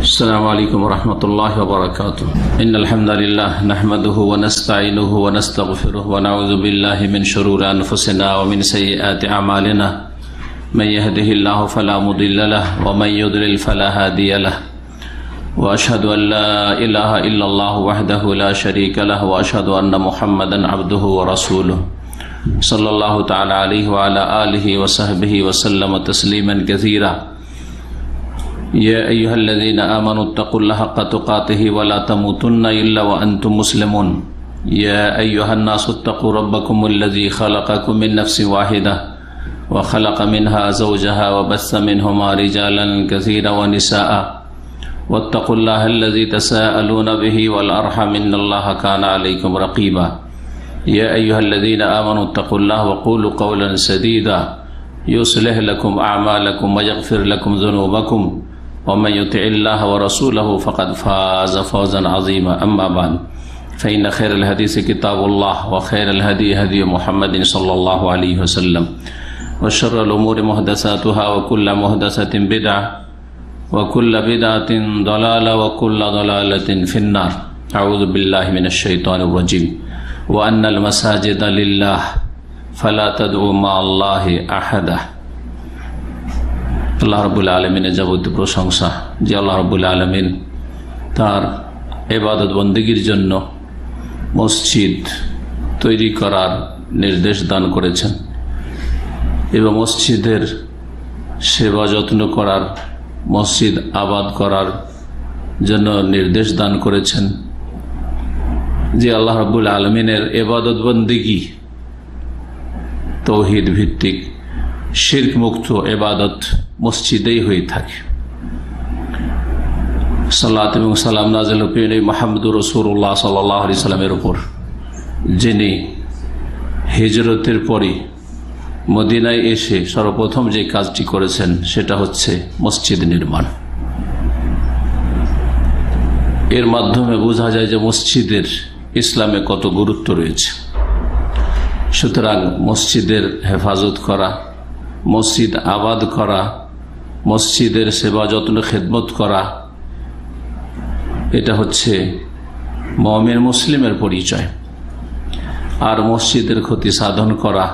السلام عليكم ورحمة الله وبركاته. إن الحمد لله نحمده ونستعينه ونستغفره ونعوذ بالله من شرور أنفسنا ومن سيئات أعمالنا من يهده الله فلا مضل له ومن يضلل فلا هادي له وأشهد أن لا إله إلا الله وحده لا شريك له وأشهد أن محمدا عبده ورسوله صلى الله تعالى عليه وعلى آله وصحبه وسلم تسليما كثيرا. يا أيها الذين آمنوا اتقوا الله حق تقاته ولا تموتن إلا وأنتم مسلمون. يا أيها الناس اتقوا ربكم الذي خلقكم من نفس واحدة وخلق منها زوجها وبث منهما رجالا كثيرا ونساء واتقوا الله الذي تساءلون به والأرحم إن الله كان عليكم رقيبا. يا أيها الذين آمنوا اتقوا الله وقولوا قولا سديدا يصلح لكم أعمالكم ويغفر لكم ذنوبكم ومن يطع الله ورسوله فقد فاز فوزا عظيما. أما بعد فإن خير الحديث كتاب الله وخير الهدي هدي محمد صلى الله عليه وسلم وشر الأمور محدثاتها وكل محدثة بدعة وكل بدعة ضلالة وكل ضلالة في النار. أعوذ بالله من الشيطان الرجيم. وأن المساجد لله فلا تدعوا مع الله أحدا. আল্লাহ রাব্বুল আলামিনের যাবতীয় প্রশংসা যে আল্লাহ রাব্বুল আলামিন তার ইবাদত বন্দেগীর জন্য মসজিদ তৈরি করার নির্দেশ দান করেছেন এবং মসজিদের সেবা যত্ন করার, মসজিদ আবাদ করার জন্য নির্দেশ দান করেছেন। যে আল্লাহ রাব্বুল আলামিনের ইবাদত বন্দেগী তাওহীদ ভিত্তিক শিরক মুক্ত ইবাদত মসজিদেই হয়ে থাকে। সালাত এবং সালাম নাযিল হোক মুহাম্মদুর রাসূলুল্লাহ সাল্লাল্লাহু আলাইহি সাল্লামের উপর, যিনি হিজরতের পরে মদিনায় এসে সর্বপ্রথম যে কাজটি করেছেন সেটা হচ্ছে মসজিদ নির্মাণ। এর মাধ্যমে বোঝা যায় যে মসজিদের ইসলামে কত গুরুত্ব রয়েছে। সুতরাং মসজিদের হেফাজত করা, মসজিদ আবাদ করা, মসজিদের সেবা যত্ন খেদমত করা, এটা হচ্ছে মুমিন মুসলিমের পরিচয়। আর মসজিদের ক্ষতি সাধন করা,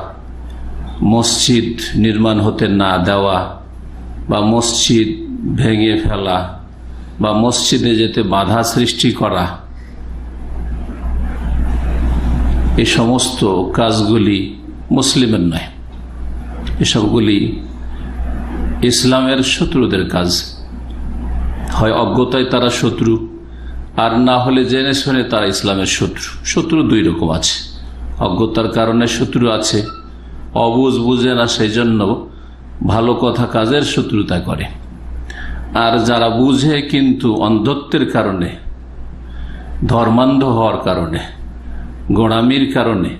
মসজিদ নির্মাণ হতে না দেওয়া বা মসজিদ ভেঙে ফেলা বা মসজিদে যেতে বাধা সৃষ্টি করা, এই সমস্ত কাজগুলি মুসলিমের নয়। এসবগুলি ইসলামের শত্রুদের কাজ। হয় অজ্ঞতায় তারা শত্রু, আর না হলে জেনে শুনে তারা ইসলামের শত্রু। শত্রু দুই রকম আছে, অজ্ঞতার কারণে শত্রু আছে, অবুঝ বুঝে না সেই জন্য ভালো কথা কাজের শত্রুতা করে। আর যারা বুঝে কিন্তু অন্ধত্বের কারণে, ধর্মান্ধ হওয়ার কারণে, গোঁড়ামির কারণে,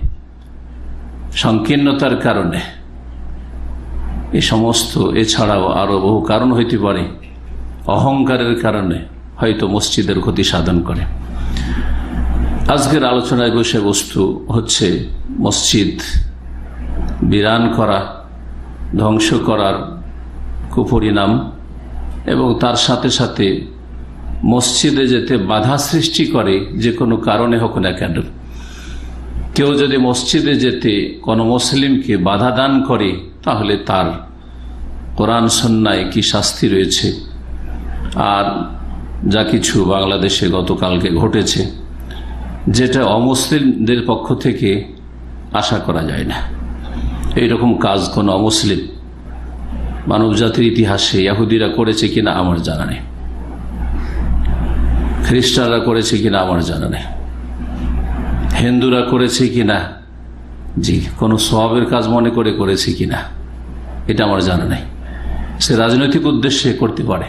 সংকীর্ণতার কারণে, এই সমস্ত এছাড়াও আরো বহু কারণ হইতে পারে, অহংকারের কারণে হয়তো মসজিদের ক্ষতি সাধন করে। আজকের আলোচনায় বিষয়বস্তু হচ্ছে মসজিদ বিরান করা, ধ্বংস করার কুপরিণাম এবং তার সাথে সাথে মসজিদে যেতে বাধা সৃষ্টি করে যে কোনো কারণে হোক না কেন। কেউ যদি মসজিদে যেতে কোনো মুসলিমকে বাধা দান করে তাহলে তার কোরআন সুন্নায় কি শাস্তি রয়েছে। আর যা কিছু বাংলাদেশে গতকালকে ঘটেছে, যেটা অমুসলিমদের পক্ষ থেকে আশা করা যায় না। এইরকম কাজ কোনো অমুসলিম মানব জাতির ইতিহাসে ইহুদিরা করেছে কিনা আমার জানা নেই, খ্রিস্টানরা করেছে কিনা আমার জানা নেই, হিন্দুরা করেছে কিনা, জি কোনো সওয়াবের কাজ মনে করে করেছে কিনা এটা আমার জানা নেই। সে রাজনৈতিক উদ্দেশ্যে করতে পারে,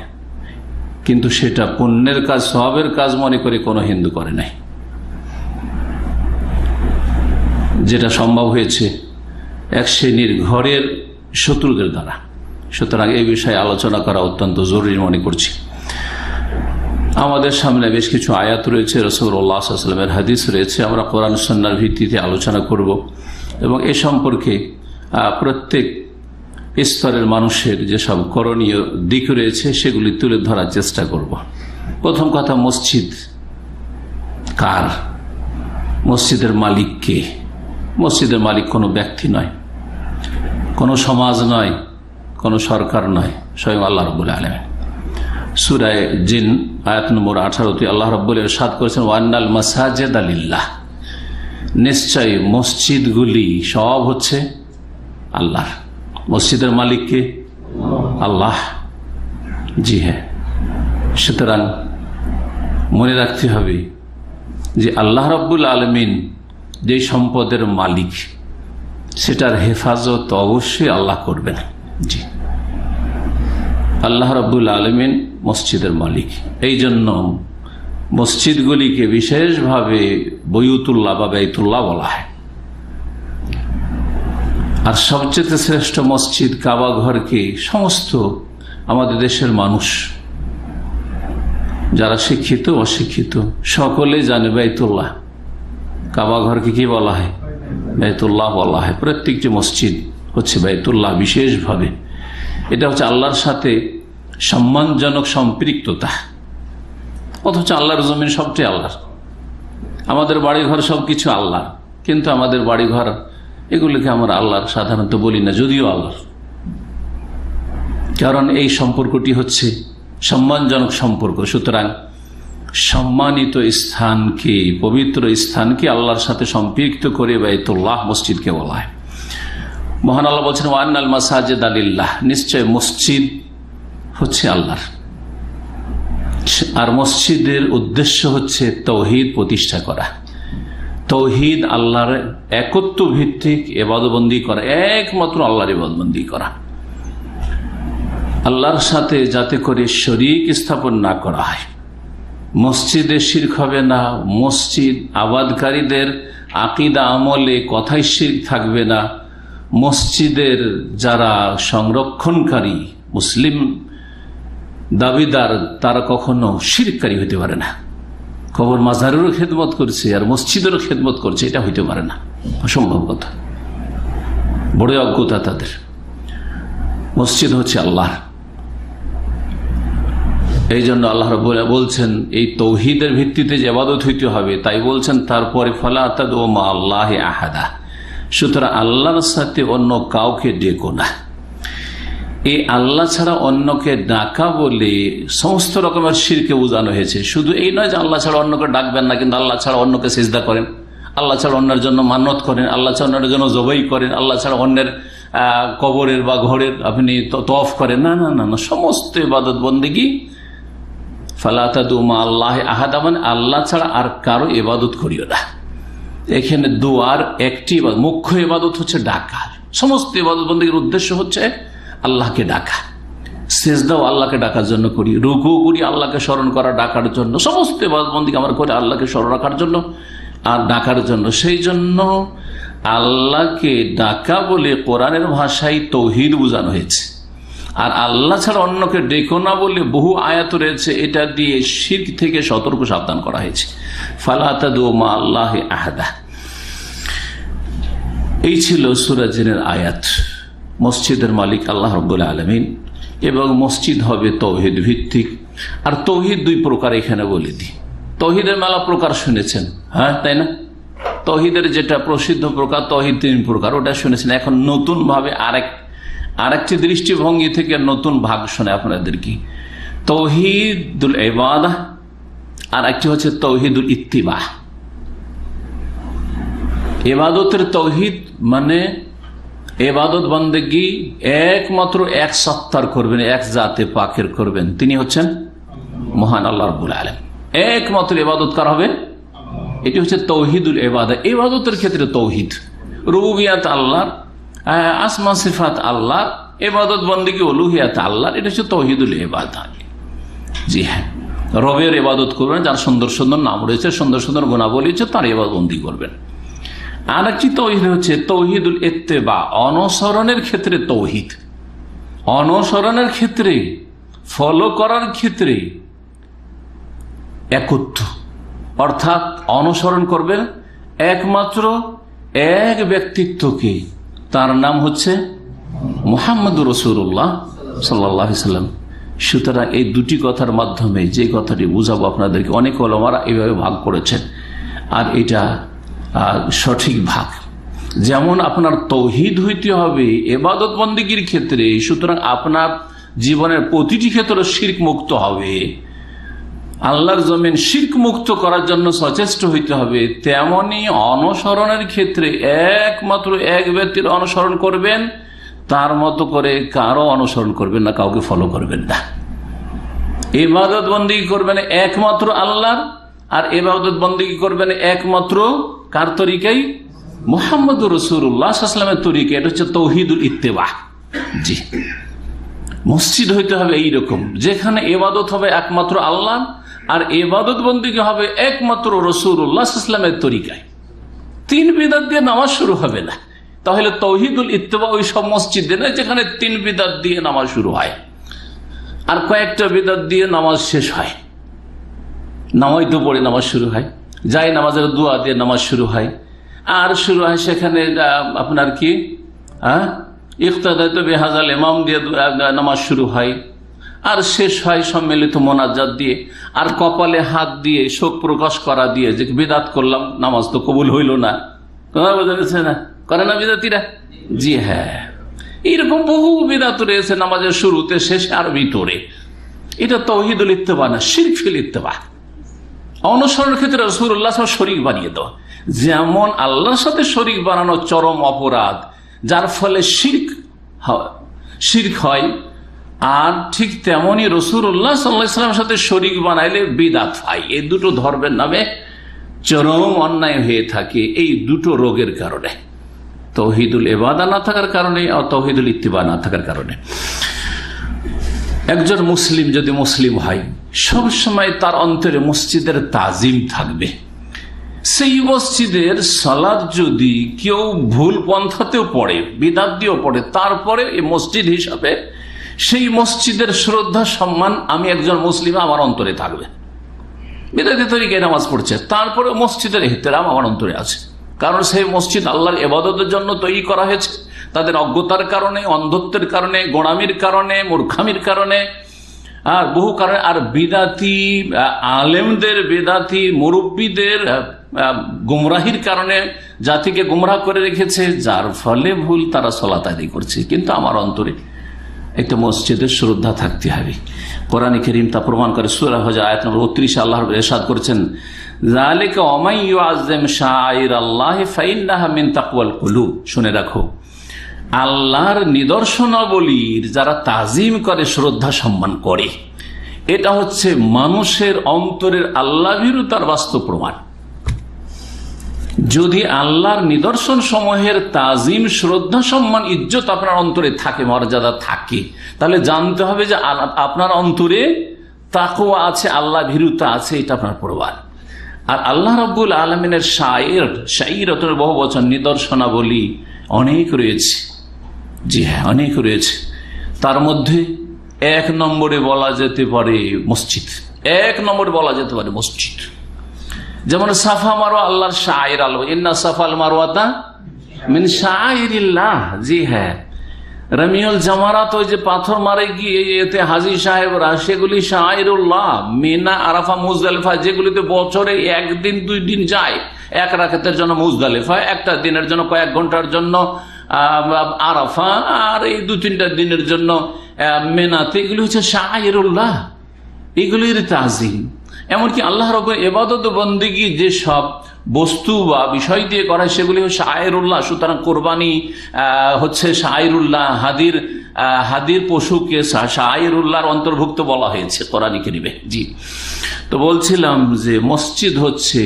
কিন্তু সেটা পুণ্যের কাজ, সওয়াবের কাজ মনে করে কোনো হিন্দু করে নাই। যেটা সম্ভব হয়েছে এক শ্রেণীর ঘরের শত্রুদের দ্বারা। সুতরাং এই বিষয়ে আলোচনা করা অত্যন্ত জরুরি মনে করছি। আমাদের সামনে বেশ কিছু আয়াত রয়েছে, রাসূলুল্লাহ সাল্লাল্লাহু আলাইহি ওয়াসাল্লামের হাদিস রয়েছে। আমরা কোরআন সুন্নাহর ভিত্তিতে আলোচনা করব এবং এ সম্পর্কে প্রত্যেক স্তরের মানুষের যেসব করণীয় দিক রয়েছে সেগুলি তুলে ধরার চেষ্টা করব। প্রথম কথা, মসজিদ কার? মসজিদের মালিক কে? মসজিদের মালিক কোনো ব্যক্তি নয়, কোনো সমাজ নয়, কোনো সরকার নয়, স্বয়ং আল্লাহ রাব্বুল আলামিন। সূরা জিন আয়াত নম্বর 18 আল্লাহ রাব্বুল ইরশাদ করেছেন, ওয়ান্নাল মাসাজিদা লিল্লাহ, নিশ্চয় মসজিদগুলি সব হচ্ছে আল্লাহর। মসজিদের মালিক কে? আল্লাহ। জি হ্যাঁ, সুতরাং মনে রাখতে হবে যে আল্লাহ রাব্বুল আলামিন যে সম্পদের মালিক, সেটার হেফাজত অবশ্যই আল্লাহ করবেন। জি, আল্লাহ রাব্বুল আলামিন মসজিদের মালিক। এই জন্য মসজিদগুলিকে বিশেষভাবে বৈতুল্লাহ বা বাইতুল্লাহ বলা হয়। আর সবচেয়ে শ্রেষ্ঠ মসজিদ কাবা ঘরকে সমস্ত আমাদের দেশের মানুষ, যারা শিক্ষিত অশিক্ষিত সকলে জানে বাইতুল্লাহ। কাবা ঘরকে কি বলা হয়? বাইতুল্লাহ বলা হয়। প্রত্যেকটি মসজিদ হচ্ছে বাইতুল্লাহ বিশেষভাবে। এটা হচ্ছে আল্লাহর সাথে সম্মানজনক সম্পৃক্ততা। অথচ আল্লাহর জমিন সবটাই আল্লাহর, আমাদের বাড়িঘর সবকিছু আল্লাহর, কিন্তু আমাদের বাড়িঘর এগুলিকে আমরা আল্লাহর সাধারণত বলি না, যদিও আল্লাহর। কারণ এই সম্পর্কটি হচ্ছে সম্মানজনক সম্পর্ক। সুতরাং সম্মানিত স্থানকে, পবিত্র স্থানকে আল্লাহর সাথে সম্পৃক্ত করে বাইতুল্লাহ মসজিদকে বলা হয়। মহান আল্লাহ বলছেন, ওয়ান্নাল মাসাজিদা লিল্লাহ, নিশ্চয় মসজিদ হচ্ছে আল্লাহর। আর মসজিদের উদ্দেশ্য হচ্ছে তৌহিদ প্রতিষ্ঠা করা, তৌহিদ আল্লাহর একত্ব ভিত্তিক ইবাদতবন্দি করা, একমাত্র আল্লাহর ইবাদতবন্দি করা, আল্লাহর সাথে যাতে করে শরীক স্থাপন না করা হয়। মসজিদে শিরক হবে না, মসজিদ আবাদকারীদের আকীদা আমলে কথাই শিরক থাকবে না, মসজিদের যারা সংরক্ষণকারী মুসলিম দাবিদার তারা কখনো শিরককারী হতে পারে না। কবর মাজারেরও খেদমত করছে আর মসজিদেরও খেদমত করছে, এটা হইতে পারে না, অসম্ভব কথা, বড় অজ্ঞতা তাদের। মসজিদ হচ্ছে আল্লাহর। এই জন্য আল্লাহ রাব্বুল বলছেন এই তৌহিদের ভিত্তিতে যে ইবাদত হইতে হবে, তাই বলছেন তারপরে ফালা তাদউ মা আল্লাহি আহাদা, সুতরাং আল্লাহর সাথে অন্য কাউকে ডেকো না। এই আল্লাহ ছাড়া অন্যকে ডাকা বলে সমস্ত রকমের শিরকে বোঝানো হয়েছে। শুধু এই নয় যে আল্লাহ ছাড়া অন্যকে ডাকবেন না, কিন্তু আল্লাহ ছাড়া অন্যকে সিজদা করেন, আল্লাহ ছাড়া অন্যের জন্য মান্নত করেন, আল্লাহ ছাড়া অন্যের জন্য জবাই করেন, আল্লাহ ছাড়া অন্যের কবরের বা ঘরের আপনি তওয়াফ করেন, না না না না, সমস্ত ইবাদত বন্দেগী ফালা তাদউ মা আল্লাহি আহাদা, মানে আল্লাহ ছাড়া আর কারো ইবাদত করিও না। এখানে দুয়ার একটি মুখ্য ইবাদত হচ্ছে ডাকা। সমস্ত ইবাদত বন্দেগীর উদ্দেশ্য হচ্ছে আল্লাহকে ডাকা। সিজদাও আল্লাহকে ডাকার জন্য করি, রুকু করি আল্লাহকে স্মরণ করা, ডাকার জন্য। সমস্ত ইবাদত বন্দেগী আমরা করি আল্লাহকে স্মরণ রাখার জন্য আর ডাকার জন্য। সেই জন্য আল্লাহকে ডাকা বলে কোরআনের ভাষায় তৌহিদ বোঝানো হয়েছে। আর আল্লাহ ছাড়া অন্যকে ডেকো না বলে বহু আয়াত রয়েছে, এটা দিয়ে শিরক থেকে সতর্ক সাবধান করা হয়েছে। ফালা তাদউ মা আল্লাহি আহাদা। এই ছিল সূরা জিনের আয়াত। মসজিদের মালিক আল্লাহ রাব্বুল আলামিন এবং মসজিদ হবে তৌহিদ ভিত্তিক। আর তৌহিদ দুই প্রকার এখানে বলে দিই। তৌহিদের মেলা প্রকার শুনেছেন, হ্যাঁ তাই না? তৌহিদের যেটা প্রসিদ্ধ প্রকার তৌহিদ 3 প্রকার, ওটা শুনেছেন। এখন নতুন ভাবে আরেকটি দৃষ্টিভঙ্গি থেকে নতুন ভাগ শোনে আপনাদের কি, তৌহিদুল ইবাদাহ আর একটি হচ্ছে তৌহিদুল ইত্তিবা। ইবাদতের তৌহিদ মানে ইবাদত বন্দেগী একমাত্র এক সত্তার করবেন, এক জাতে পাকের করবেন, তিনি হচ্ছেন মহান আল্লাহ রাব্বুল আলামিন। একমাত্র ইবাদত কার হবে, এটি হচ্ছে তৌহিদুল ইবাদাহ। ইবাদতের ক্ষেত্রে তৌহিদ, রুবুবিয়াত আল্লাহর, আসমা সিফাত আল্লাহর, ইবাদত বন্দেগী উলুহিয়াত আল্লাহর, এটা হচ্ছে তৌহিদুল ইবাদাহ। জি হ্যাঁ, রবের ইবাদত করবেন, যার সুন্দর সুন্দর নাম রয়েছে, সুন্দর সুন্দর গুণাবলী রয়েছে, তার ইবাদত বন্দি করবেন। আর একটি তৌহিদ হচ্ছে তৌহিদুল ইত্তেবা, অনুসরণের ক্ষেত্রে তৌহিদ, অনুসরণের ক্ষেত্রে, ফলো করার ক্ষেত্রে একত্ব, অর্থাৎ অনুসরণ করবেন একমাত্র এক ব্যক্তিত্বকে, তার নাম হচ্ছে মুহাম্মদুর রাসূলুল্লাহ সাল্লাল্লাহু আলাইহি ওয়াসাল্লাম। সুতরাং এই দুটি কথার মাধ্যমে যে কথাটি বুঝাবো আপনাদেরকে, অনেক ওলামারা এইভাবে ভাগ করেছেন, আর এটা সঠিক ভাগ। যেমন আপনার তৌহিদ হইতে হবে ইবাদত বন্দেগীর ক্ষেত্রে, সুতরাং আপনার জীবনের প্রতিটি ক্ষেত্রে শিরক মুক্ত হবে, আল্লাহর জমিন শিরক মুক্ত করার জন্য সচেষ্ট হইতে হবে। তেমনি অনুসরণের ক্ষেত্রে একমাত্র এক ব্যক্তির অনুসরণ করবেন, তার মতো করে কারো অনুসরণ করবেন না, কাউকে ফলো করবেন না। ইবাদত বন্দেগী করবেন একমাত্র আল্লাহর, আর ইবাদত বন্দেগী করবেন একমাত্র কার তরিকাই? মুহাম্মদুর রাসূলুল্লাহ সাল্লাল্লাহু আলাইহি ওয়াসাল্লামের তরিকা। এটা হচ্ছে তৌহিদুল ইত্তেবা। জি, মসজিদ হইতে হবে এইরকম, যেখানে ইবাদত হবে একমাত্র আল্লাহ, আর ইবাদত বন্দেগী হবে একমাত্র রাসূলুল্লাহ সাল্লাল্লাহু আলাইহি ওয়াসাল্লামের তরিকায়। তিন বিদআত দিয়ে নামাজ শুরু হবে না। তাহলে তৌহিদুল ইত্তেবা ওই সব মসজিদে না যেখানে তিন বিদআত দিয়ে নামাজ শুরু হয় আর কয়েকটা বিদআত দিয়ে নামাজ শেষ হয়। নামাজ তো পড়ে নামাজ শুরু হয়, যাই নামাজের দোয়া দিয়ে নামাজ শুরু হয়, আর শুরু হয় সেখানে আপনার কি ইক্তাদাত বিহাজাল ইমাম দিয়ে নামাজ শুরু হয়, আর শেষ হয় সম্মিলিত মোনাজাত দিয়ে, আর কপালে হাত দিয়ে শোক প্রকাশ করা দিয়ে যে বিদআত করলাম, নামাজ তো কবুল হইল না। কথা বোঝা গেছে না? করে না বিদআতিরা? জি হ্যাঁ, এইরকম বহু বিদআত রয়েছে নামাজের শুরুতে, শেষে আর ভিতরে। এটা তৌহিদুল ইত্তেবা না, শিরক ফিল ইত্তেবা। অনুসরণের ক্ষেত্রে রাসূলুল্লাহ সাল্লাল্লাহু আলাইহি ওয়াসাল্লাম শরীক বানিয়ে দেওয়া, যেমন আল্লাহর সাথে শরীক বানানো চরম অপরাধ, যার ফলে শিরক হয়, আর ঠিক তেমনি রাসূলুল্লাহ সাল্লাল্লাহু আলাইহি ওয়াসাল্লামের সাথে শরীক বানাইলে বিদআত হয়। এই দুটো ধর্মের নামে চরম অন্যায় হয়ে থাকে, এই দুটো রোগের কারণে, তৌহিদুল ইবাদা না থাকার কারণে আর তৌহিদুল ইত্তিবা না থাকার কারণে। একজন মুসলিম যদি মুসলিম হয়, সবসময় তার অন্তরে মসজিদের তাজিম থাকবে। সেই মসজিদের সালাত যদি কেউ ভুল পন্থাতেও পড়ে, বিদআত দিয়েও পড়ে, তারপরে এই মসজিদ হিসাবে সেই মসজিদের শ্রদ্ধা সম্মান আমি একজন মুসলিম আমার অন্তরে থাকবে। বিদআতি তরিকায় নামাজ পড়ছে, তারপরে মসজিদের ইহতিরাম আমার অন্তরে আছে, কারণ সেই মসজিদ আল্লাহর ইবাদতের জন্য তৈরি করা হয়েছে। তাদের অজ্ঞতার কারণে, অন্ধত্বের কারণে, গোড়ামির কারণে, মূর্খামির কারণে, আর বহু কারণে, আর বিদআতি আলেমদের, বিদআতি মুরব্বীদের গুমরাহির কারণে জাতিকে গুমরাহ করে রেখেছে, যার ফলে ভুল তারা সালাত আদায় করছে। কিন্তু আমার অন্তরে একটা মসজিদের শ্রদ্ধা থাকতে হবে। কোরআন কারীম তা প্রমাণ করে। সূরা হজ আয়াত নম্বর ৩৯ আল্লাহ ইরশাদ করেছেন, যালিকা ওয়া মান ইউআযযিম শাআইরাল্লাহি ফাইন্নাহা মিন তাকওয়াল কুলুব। শুনে রাখো, আল্লাহর নিদর্শনাবলীর যারা তাজিম করে, শ্রদ্ধা সম্মান করে, এটা হচ্ছে মানুষের অন্তরের আল্লাহ ভীরুতার বাস্তব প্রমাণ। যদি আল্লাহর নিদর্শন সমূহের তাজিম, শ্রদ্ধা সম্মান, ইজ্জত আপনার অন্তরে থাকে, মর্যাদা থাকে, তাহলে জানতে হবে যে আপনার অন্তরে তাকওয়া আছে, আল্লাহ ভীরুতা আছে, এটা আপনার প্রমাণ। আর আল্লাহ রাব্বুল আলামিনের শাইরাতের বহু বচন, নিদর্শনাবলী অনেক রয়েছে। জি হ্যাঁ, অনেক রয়েছে। তার মধ্যে এক নম্বরে বলা যেতে পারে মসজিদ। এক নম্বরে বলা যেতে পারে মসজিদ। যেমন সাফা মারওয়া আল্লাহর শাইর, আল্লাহ ইন্না সাফাল মারওয়াতা মিন শাইরিল্লাহ। জি হ্যাঁ, রামিউল জামারাত, ওই যে পাথর মারে গিয়ে এতে হাজী সাহেবরা, সেগুলি শাইরুল্লাহ। মিনা, আরাফা, মুজদালিফা, যেগুলিতে বছরে একদিন 2 দিন যায়, এক রাকাতের জন্য মুজদালিফা, একটা দিনের জন্য, কয়েক ঘন্টার জন্য আরাফা, আর এই 2-3টা দিনের জন্য মেনাতে, এগুলি হচ্ছে শাইরুল্লাহ, এগুলির তাজিম। এমনকি আল্লাহ রাব্বুল ইবাদত বন্দেগী যে সব বস্তু বা বিষয় দিয়ে করা হয়, সেগুলি হচ্ছে শাইরুল্লাহ। সুতরাং কোরবানি হচ্ছে শাইরুল্লাহ, হাদির পশুকে শাইরুল্লাহর অন্তর্ভুক্ত বলা হয়েছে কোরআন কারীমে। জি, তো বলছিলাম যে মসজিদ হচ্ছে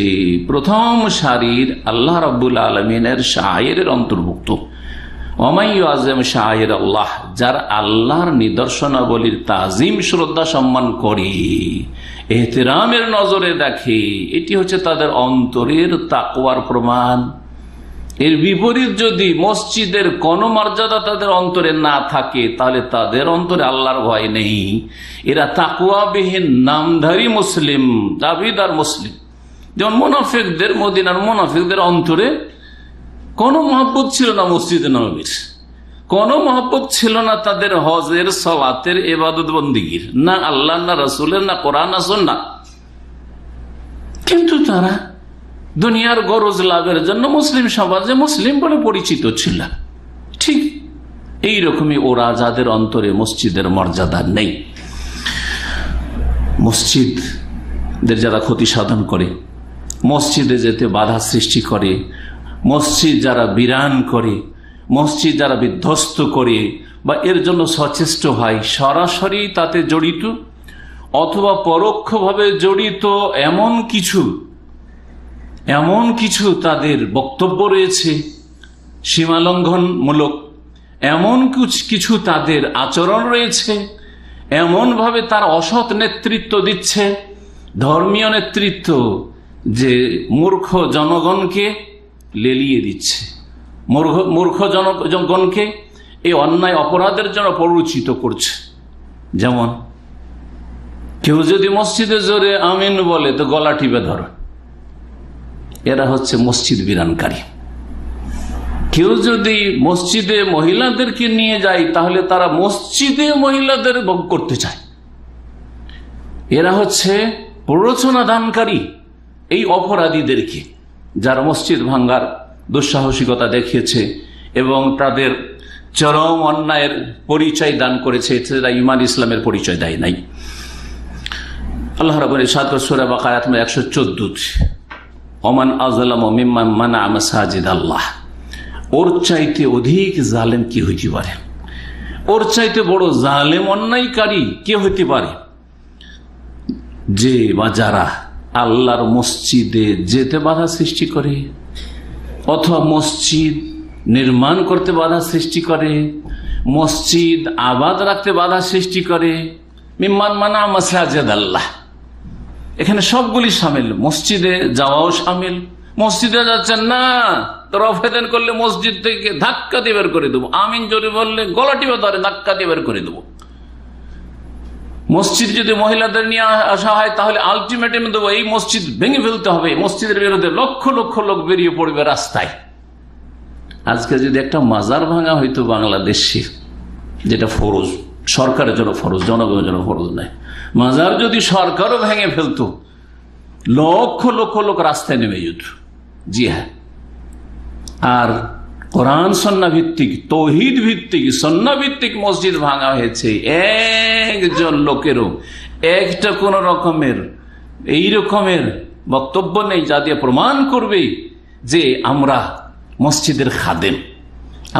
প্রথম সারির আল্লাহ রাব্বুল আলামিনের শাইরের অন্তর্ভুক্ত। ওমাই ইউআযিম শাইরাল্লাহ, যার আল্লাহর নিদর্শনাবলীর তাজিম, শ্রদ্ধা সম্মান করে, ইহতিরামের নজরে দেখে, এটি হচ্ছে তাদের অন্তরের তাকওয়ার প্রমাণ। এর বিপরীত যদি মসজিদের কোনো মর্যাদা তাদের অন্তরে না থাকে, তাহলে তাদের অন্তরে আল্লাহর ভয় নেই। এরা তাকওয়াবিহীন নামধারী মুসলিম, দাবিদার মুসলিম। যেমন মুনাফিকদের, মদিনার মুনাফিকদের অন্তরে কোনো মহব্বত ছিল না মসজিদে নববীর। কোনো মহব্বত ছিল না তাদের হজের, সালাতের, ইবাদত বন্দিগির, না আল্লাহ, না রাসূলের, না কোরআন, না সুন্নাহ। কিন্তু তারা দুনিয়ার গরজ লাভের জন্য মুসলিম সমাজে মুসলিম বলে পরিচিত ছিল। ঠিক এইরকমই ওরা, যাদের অন্তরে মসজিদের মর্যাদা নেই, মসজিদের যারা ক্ষতি সাধন করে, মসজিদে যেতে বাধা সৃষ্টি করে, মসজিদ যারা বিরান করে, মসজিদ যারা বিধ্বস্ত করে বা এর জন্য সচেষ্ট হয়, সরাসরি তাতে জড়িত অথবা পরোক্ষভাবে জড়িত এমন কিছু তাদের বক্তব্য রয়েছে সীমালঙ্ঘনমূলক, এমন কিছু তাদের আচরণ রয়েছে, এমনভাবে তার অসৎ নেতৃত্ব দিচ্ছে, ধর্মীয় নেতৃত্ব, যে মূর্খ জনগণকে লেলিয়ে দিচ্ছে, মূর্খ জনগণকে এই অন্যায় অপরাধের জন্য প্ররোচিত করছে। যেমন কেউ যদি মসজিদে জোরে আমিন বলে তো গলা টিপে ধরো, এরা হচ্ছে মসজিদ বিরানকারী। কেউ যদি মসজিদে মহিলাদেরকে নিয়ে যায় তাহলে তারা মসজিদে মহিলাদের ভোগ করতে চায়, এরা হচ্ছে প্ররোচনা দানকারী। এই অপরাধীদেরকে, যারা মসজিদ ভাঙ্গার দুঃসাহসিকতা দেখিয়েছে এবং তাদের চরম অন্যায়ের পরিচয় দান করেছে, এরা ঈমান ইসলামের পরিচয় দেয় নাই। আল্লাহ রাব্বুল ইরশাদ করেছেন সূরা বাকারা 114, ওমান আযলামু মিম্মান মানাআ মাসাজিদ আল্লাহ। ওর চাইতে অধিক জালেম কি হইতে পারে? ওর চাইতে বড় জালেম অন্যায়কারী কে হইতে পারে? যে বা যারা আল্লাহর মসজিদে যেতে বাধা সৃষ্টি করে, অথবা মসজিদ নির্মাণ করতে বাধা সৃষ্টি করে, মসজিদ আবাদ রাখতে বাধা সৃষ্টি করে। মিম্মান মানাআ মাসাজিদ আল্লাহ, এখানে সবগুলি শামিল, মসজিদে যাওয়াও শামিল। মসজিদে যাচ্ছেন না, রফেদান করলে মসজিদ থেকে ধাক্কা দিয়ে বের করে দেবো, আমিন জোরে বললে গলা টিপে ধরে ধাক্কা দিয়ে বের করে দেবো। মসজিদ যদি মহিলাদের নিয়ে আসা হয় তাহলে আলটিমেটাম দেবো, এই মসজিদ ভেঙে ফেলতে হবে। মসজিদের বিরুদ্ধে লক্ষ লক্ষ লোক বেরিয়ে পড়বে রাস্তায়। আজকে যদি একটা মাজার ভাঙা হইতো বাংলাদেশে, যেটা ফরজ, সরকারের জন্য ফরজ, জনগণের জন্য ফরজ নাই, মাজার যদি সরকারও ভেঙে ফেলতো, লক্ষ লক্ষ লোক রাস্তায় নেমে যেত। জি হ্যাঁ, আর কোরআন সন্না ভিত্তিক, তৌহিদ ভিত্তিক, সন্না ভিত্তিক মসজিদ ভাঙা হয়েছে। একজন লোকেরও একটা কোন রকমের এই রকমের বক্তব্য নেই যা দিয়ে প্রমাণ করবে যে আমরা মসজিদের খাদেম,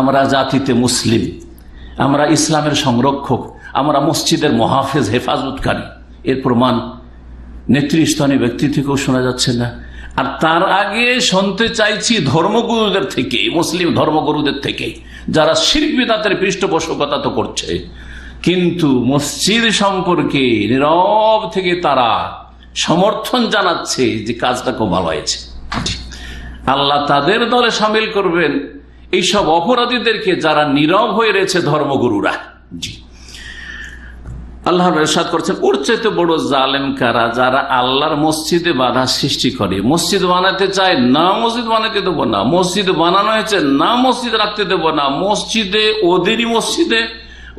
আমরা জাতিতে মুসলিম, আমরা ইসলামের সংরক্ষক, আমরা মসজিদের মহাফেজ, হেফাজতকারী। এর প্রমাণ নেতৃস্থানীয় ব্যক্তি থেকেও শোনা যাচ্ছে না। আর তার আগে শুনতে চাইছি ধর্মগুরুদের থেকে, মুসলিম ধর্মগুরুদের থেকে, যারা শিরক বিদআতের পৃষ্ঠপোষকতা তো করছে, কিন্তু মসজিদ সম্পর্কে নীরব থেকে তারা সমর্থন জানাচ্ছে যে কাজটা খুব ভালো হয়েছে। আল্লাহ তাদের দলে সামিল করবেন এইসব অপরাধীদেরকে যারা নীরব হয়ে রয়েছে ধর্মগুরুরা। জি, আল্লাহ ইরশাদ করছেন ওর চাইতে বড় জালেম কারা? যারা আল্লাহর মসজিদে বাধা সৃষ্টি করে। মসজিদ বানাতে চায় না, মসজিদ বানাতে দেবো না। মসজিদ বানানো হয়েছে না, মসজিদ রাখতে দেবো না। মসজিদে ওদেরই মসজিদে,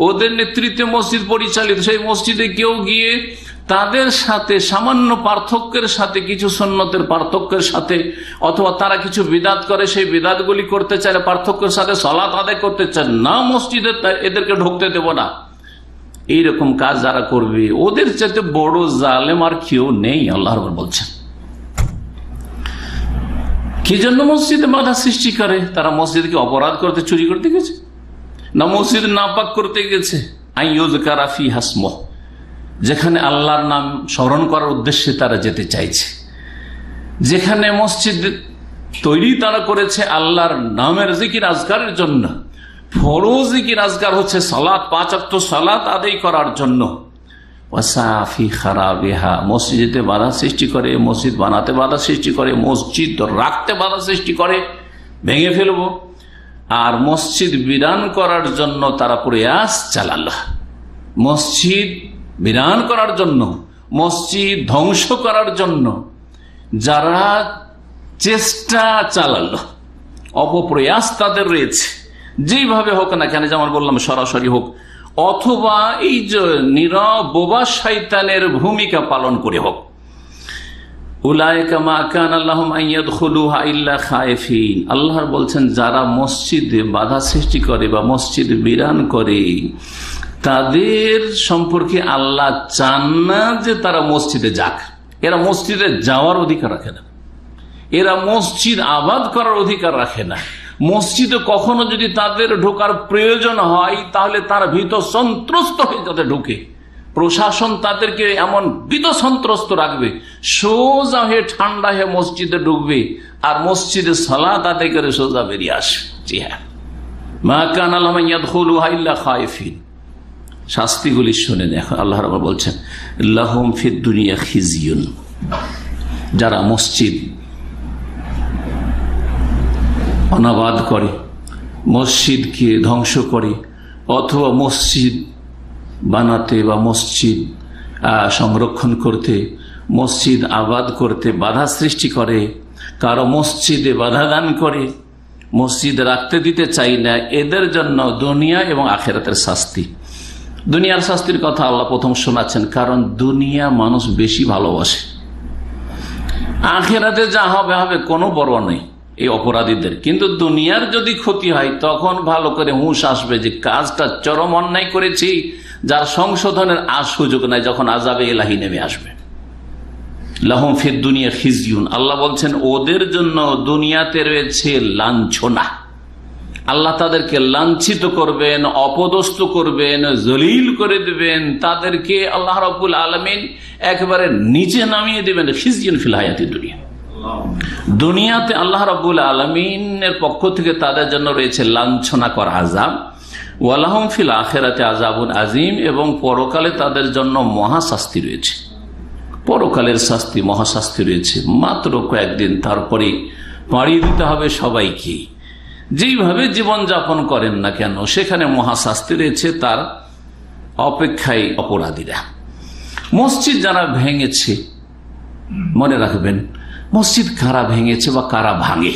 ওদের নেতৃত্বে মসজিদ পরিচালিত, সেই মসজিদে কেউ গিয়ে তাদের সাথে সামান্য পার্থক্যের সাথে, কিছু সুন্নতের পার্থক্যের সাথে, অথবা তারা কিছু বিদাত করে, সেই বিদাতগুলি করতে চাইলে পার্থক্যের সাথে সালাত আদায় করতে চায় না, মসজিদে এদেরকে ঢুকতে দেব না। এইরকম কাজ যারা করবে ওদের চাইতে বড় জালেম আর কেউ নেই। আল্লাহ বলছেন কি জন্য মসজিদে বাধা সৃষ্টি করে? তারা মসজিদকে অপরাধ করতে, চুরি করতে গেছে, না মসজিদ নাপাক করতে গেছে? আইয়ুযকারা ফিহা ইসমুহু, যেখানে আল্লাহর নাম স্মরণ করার উদ্দেশ্যে তারা যেতে চাইছে, যেখানে মসজিদ তৈরি তারা করেছে আল্লাহর নামের জিকির আজকারের জন্য। ফরজ জিকির আজকার হচ্ছে সালাত, 5 ওয়াক্ত সালাত আদায় করার জন্য। ওয়াসাফি খারাবিহা, মসজিদে বাধা সৃষ্টি করে, মসজিদ বানাতে বাধা সৃষ্টি করে, মসজিদ রাখতে বাধা সৃষ্টি করে, ভেঙে ফেলবো। আর মসজিদ বিরান করার জন্য তারা প্রয়াস চালাল। মসজিদ বিরান করার জন্য, মসজিদ ধ্বংস করার জন্য যারা চেষ্টা চালালো, অপপ্রয়াস তাদের রয়েছে, যেইভাবে হোক না কেন, যেমন বললাম সরাসরি হোক অথবা এই যে নীরব বোবা শয়তানের ভূমিকা পালন করে হোক। উলাইকা মা কানা লাহুম আন ইয়াদখুলুহা ইল্লা খায়ফিন, আল্লাহ বলছেন যারা মসজিদে বাধা সৃষ্টি করে বা মসজিদ বিরান করে তাদের সম্পর্কে আল্লাহ চান না যে তারা মসজিদে যাক। এরা মসজিদে যাওয়ার অধিকার রাখে না, এরা মসজিদ আবাদ করার অধিকার রাখে না। মসজিদে কখনো যদি তাদের ঢোকার প্রয়োজন হয় তাহলে তারা ভীত সন্ত্রস্ত হয়ে যাতে ঢুকে, প্রশাসন তাদেরকে এমন ভীত সন্ত্রস্ত রাখবে, সোজা হয়ে ঠান্ডা হয়ে মসজিদে ঢুকবে আর মসজিদে সালাত আদায় করে সোজা বেরিয়ে আসবে। জি হ্যাঁ, মা কানা লাহুম আন ইয়াদখুলুহা ইল্লা খায়ফিন। শাস্তিগুলি শুনে দেখো, আল্লাহ রাব্বুল বলছেন লাহুম ফিদ দুনিয়া খিজিয়ুন, যারা মসজিদ অনাবাদ করে, মসজিদকে ধ্বংস করে অথবা মসজিদ বানাতে বা মসজিদ সংরক্ষণ করতে, মসজিদ আবাদ করতে বাধা সৃষ্টি করে, কারো মসজিদে বাধা দান করে, মসজিদ রাখতে দিতে চাই না, এদের জন্য দুনিয়া এবং আখিরাতের শাস্তি। দুনিয়ার শাস্তির কথা আল্লাহ প্রথম শোনাচ্ছেন, কারণ দুনিয়া মানুষ বেশি ভালোবাসে, আখিরাতে যা হবে হবে কোনো বড় নেই এই অপরাধীদের। কিন্তু দুনিয়ার যদি ক্ষতি হয় তখন ভালো করে হুঁশ আসবে যে কাজটা চরম অন্যায় করেছি, যার সংশোধনের আর সুযোগ নাই যখন আযাবে ইলাহি নেমে আসবে। লাহুম ফিদ দুনিয়া খিজিয়ুন, আল্লাহ বলছেন ওদের জন্য দুনিয়াতে রয়েছে লাঞ্ছনা। আল্লাহ তাদেরকে লাঞ্ছিত করবেন, অপদস্থ করবেন, জলিল করে দেবেন, তাদেরকে আল্লাহ রাব্বুল আলামিন একেবারে নিচে নামিয়ে দেবেন। খিজিয়ুন ফিল হায়াতিদ দুনিয়া, দুনিয়াতে আল্লাহ রাব্বুল আলামিনের পক্ষ থেকে তাদের জন্য রয়েছে লাঞ্ছনাকর আযাব। ওয়ালাহুম ফিল আখিরাতি আযাবুন আযীম, এবং পরকালে তাদের জন্য মহাশাস্তি রয়েছে। পরকালের শাস্তি, মহাশাস্তি রয়েছে মাত্র কয়েকদিন, তারপরে পাড়িয়ে দিতে হবে সবাইকে। যেইভাবে জীবন যাপন করেন না কেন সেখানে মহাশাস্তি রয়েছে, তার অপেক্ষায় অপরাধীরা। মসজিদ যারা ভেঙেছে, মনে রাখবেন মসজিদ কারা ভেঙেছে বা কারা ভাঙে,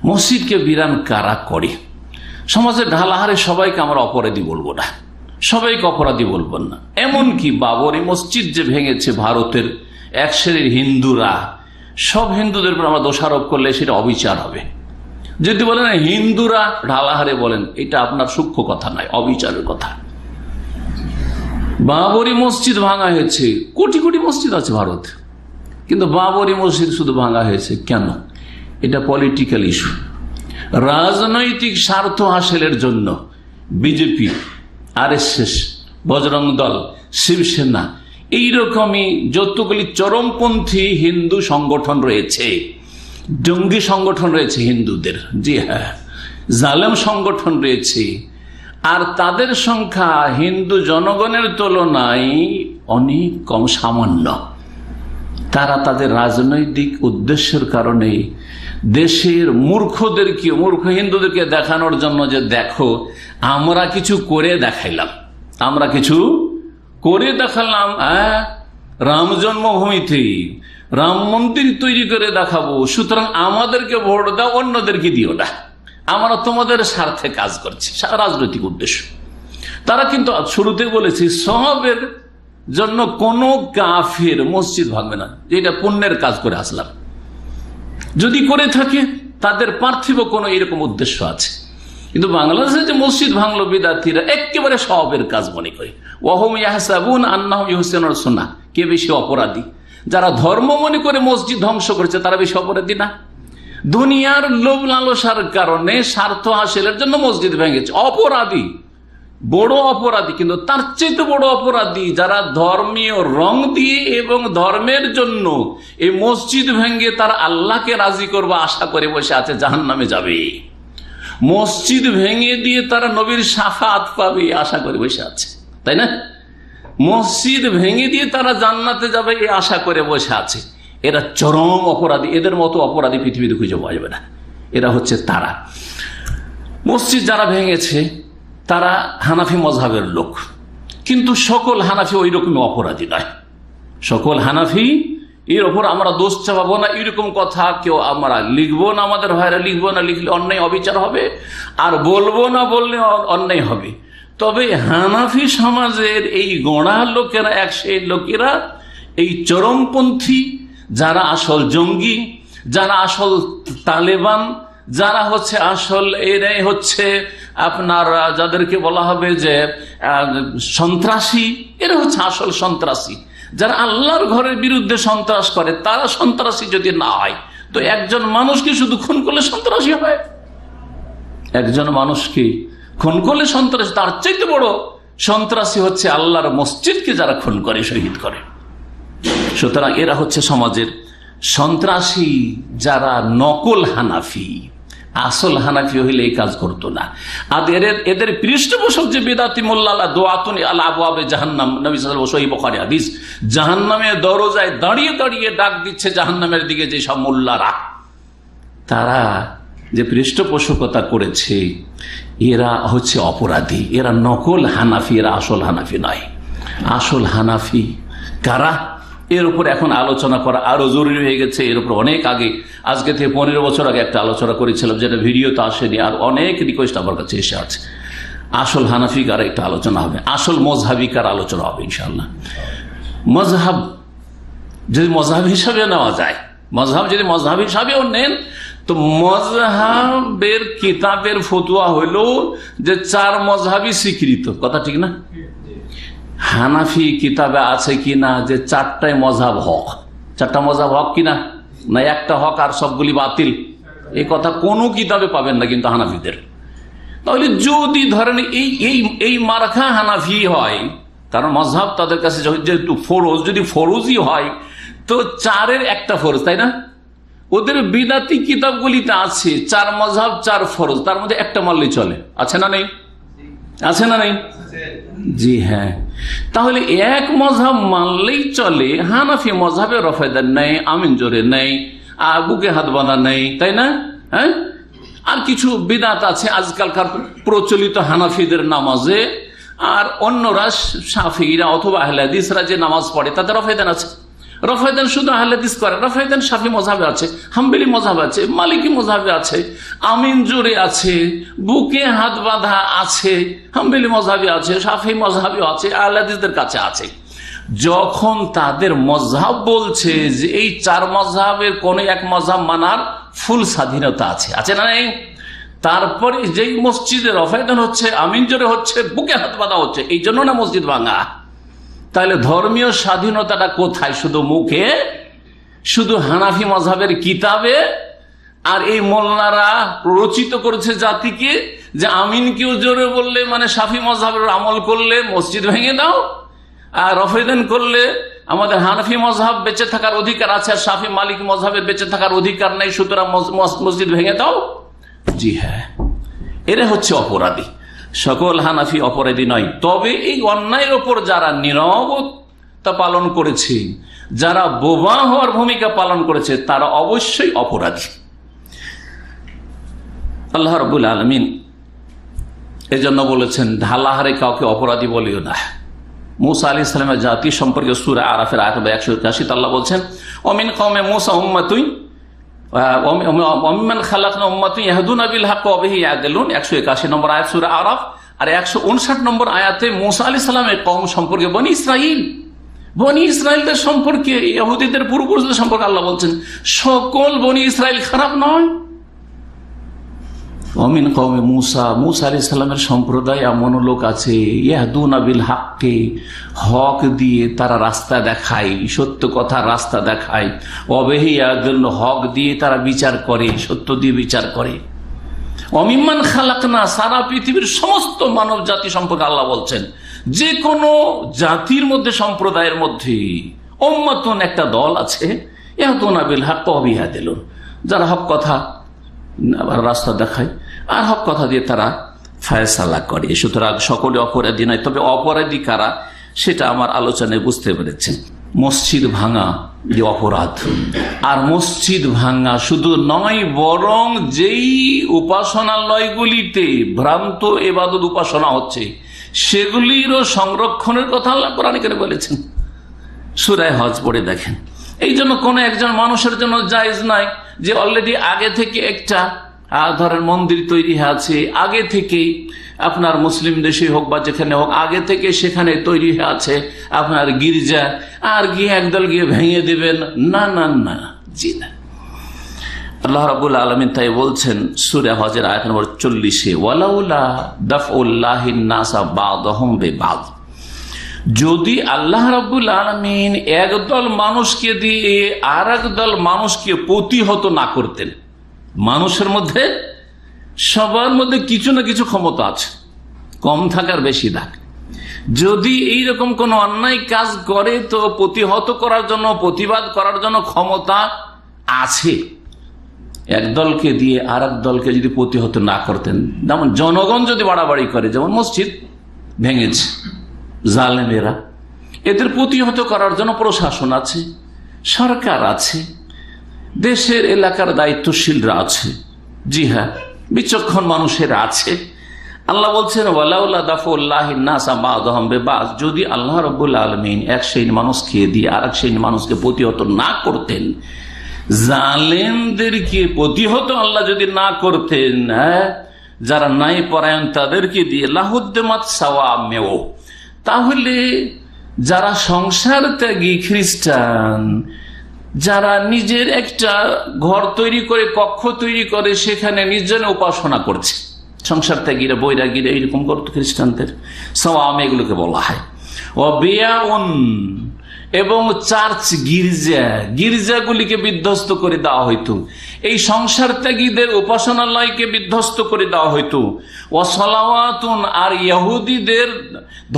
মসজিদকে বিরান কারা করে। সমাজের ঢালাহারে সবাইকে আমরা অপরাধী বলবো না, সবাইকে অপরাধী বলবো না। এমনকি বাবরি মসজিদ যে ভেঙেছে ভারতের এক শ্রেণীর হিন্দুরা, সব হিন্দুদের উপর আমরা দোষারোপ করলে সেটা অবিচার হবে। যদি বলেন হিন্দুরা ঢালাহারে বলেন, এটা আপনার সূক্ষ্ম কথা নয়, অবিচারের কথা। বাবরি মসজিদ ভাঙা হয়েছে, কোটি কোটি মসজিদ আছে ভারত, কিন্তু বাবরি মসজিদ শুধু ভাঙা হয়েছে কেন? এটা পলিটিক্যাল ইস্যু, রাজনৈতিক স্বার্থ হাসিলের জন্য বিজেপি, আরএসএস, বজরং দল, শিবসেনা, এইরকমই যতগুলি চরমপন্থী হিন্দু সংগঠন রয়েছে, জঙ্গি সংগঠন রয়েছে হিন্দুদের, জি হ্যাঁ, জালেম সংগঠন রয়েছে, আর তাদের সংখ্যা হিন্দু জনগণের তুলনায় অনেক কম, সামান্য। তারা তাদের রাজনৈতিক উদ্দেশ্যের কারণে দেশের মূর্খদেরকে, মূর্খ হিন্দুদেরকে দেখানোর জন্য যে দেখো আমরা কিছু করে দেখাইলাম, আমরা কিছু করে দেখালাম, রাম জন্মভূমিতে রাম মন্দির তৈরি করে দেখাবো, সুতরাং আমাদেরকে ভোট দাও, অন্যদেরকে দিও না, আমরা তোমাদের স্বার্থে কাজ করছি, রাজনৈতিক উদ্দেশ্য। তারা কিন্তু শুরুতে বলেছে সবের জন্য কোন কাফের মসজিদ ভাঙবে না, যেটা পুণ্যের কাজ করে আসলাম। যদি করে থাকে তাদের পার্থিব কোনো এরকম উদ্দেশ্য আছে। কিন্তু বাংলাদেশে যে মসজিদ ভাঙলো বিদাতিরা একেবারে সবের কাজ মনে করে। ওয়াহুম ইয়াহসাবুন আন্নাহুম ইহসিনুনা সুন্নাহ, কে বেশি অপরাধী? যারা ধর্ম মনে করে মসজিদ ধ্বংস করেছে তারা বেশি অপরাধী না? দুনিয়ার লোভ লালসার কারণে স্বার্থ হাসিলের জন্য মসজিদ ভেঙেছে, অপরাধী, বড় অপরাধী। কিন্তু তার চেয়ে বড় অপরাধী যারা ধর্মীয় রং দিয়ে এবং ধর্মের জন্য এই মসজিদ ভেঙে তার আল্লাহকে রাজি করবে আশা করে বসে আছে, জাহান্নামে যাবে। মসজিদ ভেঙে দিয়ে তারা নবীর শাফাত পাবে আশা করে বসে আছে, তাই না? মসজিদ ভেঙে দিয়ে তারা জান্নাতে যাবে এই আশা করে বসে আছে। এরা চরম অপরাধী, এদের মতো অপরাধী পৃথিবীতে খুঁজে পাওয়া যাবে না। এরা হচ্ছে তারা। মসজিদ যারা ভেঙেছে তারা হানাফি মযহাবের লোক, কিন্তু সকল হানাফি ওই রকম অপরাধী নয়। সকল হানাফি এর ওপর আমরা দোষ চাপাবো না, এরকম কথা কেউ আমরা লিখবো না, আমাদের ভাইরা লিখবো না, লিখলে অন্যায় অবিচার হবে, আর বলবো না, বললে অন্যায় হবে। তবে হানাফি সমাজের এই গোঁড়া লোকেরা, এক সেই লোকেরা, এই চরমপন্থী যারা আসল জঙ্গি, যারা আসল তালেবান, যারা হচ্ছে আসল এরাই হচ্ছে আপনার যাদেরকে বলা হবে যে সন্ত্রাসী, এরা হচ্ছে আসল সন্ত্রাসী। যারা আল্লাহর ঘরের বিরুদ্ধে সন্ত্রাস করে তারা সন্ত্রাসী যদি না হয়, তো একজন মানুষকে শুধু খুন করলে সন্ত্রাসী হয়? একজন মানুষকে খুন করলে সন্ত্রাসী, তার চাইতে বড় সন্ত্রাসী হচ্ছে আল্লাহর মসজিদকে যারা খুন করে, শহীদ করে। সুতরাং এরা হচ্ছে সমাজের সন্ত্রাসী, যারা নকল হানাফি। আসল হানাফি হইলে এই কাজ করতো না। আর এদের পৃষ্ঠপোষক যে বেদাতি মোল্লা দোয়াতুন আলা আবওয়াবে জাহান্নাম, নবী সাল্লাল্লাহু আলাইহি ওয়াসাল্লাম সহিহ বুখারী হাদিস, জাহান্নামের দরজায় দাঁড়িয়ে দাঁড়িয়ে ডাক দিচ্ছে জাহান্নামের দিকে যে সব মোল্লারা, তারা যে পৃষ্ঠপোষকতা করেছে এরা হচ্ছে অপরাধী, এরা নকল হানাফি, এরা আসল হানাফি নয়। আসল হানাফি কারা, এর উপর এখন আলোচনা করা আরো জরুরি হয়ে গেছে। এর উপর অনেক আগে, আজকে থেকে 15 বছর আগে একটা আলোচনা করেছিলাম, যেটা ভিডিওতে আসেনি, আর অনেক রিকোয়েস্ট আমার কাছে এসে আছে। আসল হানাফি কারা একটা আলোচনা হবে, আসল মজহাবি কার আলোচনা হবে ইনশাআল্লাহ। মজহাব যদি মজহাব হিসাবে নেওয়া যায়, মজহাব যদি মজহাব হিসাবেও নেন, তো মজহাবের কিতাবের ফতুয়া হইল যে 4 মজহাবই স্বীকৃত, কথা ঠিক না? হানাফি কিতাবে আছে কিনা যে 4টাই মজহাব হক? 4টা মজহাব হক কিনা, না একটা হক আর সবগুলি বাতিল? এই কথা কোনো কিতাবে পাবেন না কিন্তু হানাফিদের। তাহলে যদি ধরেন এই মারখা হানাফি হয়, কারণ মজহাব তাদের কাছে যেহেতু ফরজ, যদি ফরজই হয় তো 4-এর একটা ফরজ, তাই না? ওদের বিদাতি কিতাবগুলিতে আছে 4 মজহাব 4 ফরজ, তার মধ্যে একটা মানলেই চলে। আছে না নেই? আছে না নেই? জি হ্যাঁ। তাহলে এক মজহাব মানলেই চলে। হানাফি মজহাবে রফায়দান নেই, আমিন জোরে নেই, আর বুকে হাত বাঁধা নেই, তাই না? হ্যাঁ, আর কিছু বিদাত আছে আজকালকার প্রচলিত হানাফিদের নামাজে, আর অন্যরা শাফিরা অথবা আহলে হাদিসরা যে নামাজ পড়ে তাদের রফায়দান আছে। রফায়দান শুধু আহলে হাদিস করে, রফায়দান শাফি মজহাবে আছে, হাম্বলি মজহাবে আছে, মালিকি মজহাবে আছে, আমিন জোরে আছে, বুকে হাত বাঁধা আছে, হাম্বলি মজহাবে আছে, শাফি মজহাবে আছে, আহলে হাদিসদের কাছে আছে। যখন তাদের মজহাব বলছে যে এই 4 মজহাবের কোন এক মজহাব মানার ফুল স্বাধীনতা আছে, আছে না নেই? তারপরে যেই মসজিদে রফায়দান হচ্ছে, আমিন জোরে হচ্ছে, বুকে হাত বাঁধা হচ্ছে, এই জন্য না মসজিদ ভাঙা। তাহলে ধর্মীয় স্বাধীনতাটা কোথায়? শুধু মুখে, শুধু হানাফি মজহাবের কিতাবে। আর এই মোল্লারা রচিত করেছে জাতিকে যে আমিন কেউ জোরে বললে মানে শাফি মজহাবের আমল করলে মসজিদ ভেঙে দাও, আর রফায়দান করলে আমাদের হানাফি মজহাব বেঁচে থাকার অধিকার আছে, আর শাফি মালিক মজহাবের বেঁচে থাকার অধিকার নেই, সুতরাং মসজিদ ভেঙে দাও। জি হ্যাঁ, এরা হচ্ছে অপরাধী। সকল হানাফি অপরাধী নয়, তবে এই অন্যায়ের ওপর যারা নীরবতা পালন করেছে, যারা বোবা হওয়ার ভূমিকা পালন করেছে, তারা অবশ্যই অপরাধী। আল্লাহ রাব্বুল আলামিন এজন্য বলেছেন, ঢালাহারে কাউকে অপরাধী বলিও না। মুসা আলাইহিস সালামের জাতি সম্পর্কে সূরা আরাফের আয়াত 181 আল্লাহ বলছেন, অমিন কওমে মুসা উম্মাতুন ওয়ামিমান খালাকনা উম্মাতুন ইয়াহদুনা বিল হক ওয়া বিহি ইয়াদিলুন, 181 নম্বর আয়াত সূরা আরাফ। আর 159 নম্বর আয়াতে মুসা আলাইহিস সালামের কওম সম্পর্কে, বনি ইসরাইলদের সম্পর্কে, ইহুদীদের পূর্বপুরুষদের সম্পর্কে আল্লাহ বলছেন, সকল বনি ইসরাইল খারাপ নয়। অমিন কওমে মুসা আলাইহিস সালামের সম্প্রদায় এমন লোক আছে, ইয়াহদুনা বিল হককে, হক দিয়ে তারা রাস্তা দেখায়, সত্য কথা রাস্তা দেখায়, ওয়াবিহি ইয়াদিলুন, হক দিয়ে তারা বিচার করে, সত্য দিয়ে বিচার করে। অমিম্মান খালাকনা, সারা পৃথিবীর সমস্ত মানব জাতি সম্পর্কে আল্লাহ বলছেন, যে কোনো জাতির মধ্যে, সম্প্রদায়ের মধ্যে উম্মাতুন, একটা দল আছে, ইয়াহদুনা বিল হক ওয়া বিহি ইয়াদিলুন, যারা হক কথা রাস্তা দেখায় আর হক কথা দিয়ে তারা ফায়সালা করে। সুতরাং সকলে অপরাধী নয়, তবে অপরাধী কারা সেটা আমার আলোচনায় বুঝতে পেরেছেন। মসজিদ ভাঙা যে অপরাধ, আর মসজিদ ভাঙা শুধু নয়, বরং যেই উপাসনালয়গুলিতে ভ্রান্ত ইবাদত উপাসনা হচ্ছে সেগুলিরও সংরক্ষণের কথা আল্লাহ কোরআনে বলেছেন। সূরা হজ পড়ে দেখেন, এই জন্য কোন একজন মানুষের জন্য জায়েজ নাই যে অলরেডি আগে থেকে একটা ধরেন মন্দির তৈরি আছে, আগে থেকেই আপনার মুসলিম দেশে হোক বা যেখানে হোক আগে থেকে সেখানে তৈরি আছে আপনার গির্জা, আর গিয়ে একদল গিয়ে ভেঙে দেবেন, না না না, জি না। আল্লাহ রাব্বুল আলামিন তাই বলছেন সূরা হজের আয়াত নম্বর 40-এ, ওয়ালাউলা দাফউল্লাহিন নাসা বা'দাহুম বিবা'দ, যদি আল্লাহ রাব্বুল আলামিন একদল মানুষকে দিয়ে আর একদল মানুষকে প্রতিহত না করতেন, মানুষের মধ্যে সবার মধ্যে কিছু না কিছু ক্ষমতা আছে, কম থাকার বেশি থাক, যদি এইরকম কোন অন্যায় কাজ করে তো প্রতিহত করার জন্য, প্রতিবাদ করার জন্য ক্ষমতা আছে। একদলকে দিয়ে আর এক দলকে যদি প্রতিহত না করতেন, যেমন জনগণ যদি বাড়াবাড়ি করে, যেমন মসজিদ ভেঙেছে জালেমেরা, এদের প্রতিহত করার জন্য প্রশাসন আছে, সরকার আছে, দেশের এলাকার দায়িত্বশীলরা আছে, জি হ্যাঁ, বিচক্ষণ মানুষেরা আছে। আল্লাহ বলছেন ওয়ালাউলা দাফউল্লাহিন নাসা বা'দাহুম বিবা'দ, যদি আল্লাহ রাব্বুল আলামিন এক শ্রেণীর মানুষকে দিয়ে আর এক শ্রেণীর মানুষকে প্রতিহত না করতেন, জালেমদেরকে প্রতিহত আল্লাহ যদি না করতেন, যারা নাই পরায়ণ তাদেরকে দিয়ে লাহুদ্দিমাত সাওয়ামিউ, তাহলে যারা সংসার ত্যাগী খ্রিস্টান, যারা নিজের একটা ঘর তৈরি করে, কক্ষ তৈরি করে, সেখানে নির্জনে উপাসনা করছে, সংসার ত্যাগীরা, বৈরাগীরা এইরকম করতো খ্রিস্টানদের, সাওয়াম এগুলোকে বলা হয়। ও বিয়াউন, এবং চার্চ গির্জাগুলিকে বিধ্বস্ত করে দেওয়া হইতো, এই সংসার ত্যাগীদের উপাসনালয়কে বিধ্বস্ত করে দেওয়া হইতো। ও সালাওয়াতুন, আর ইহুদিদের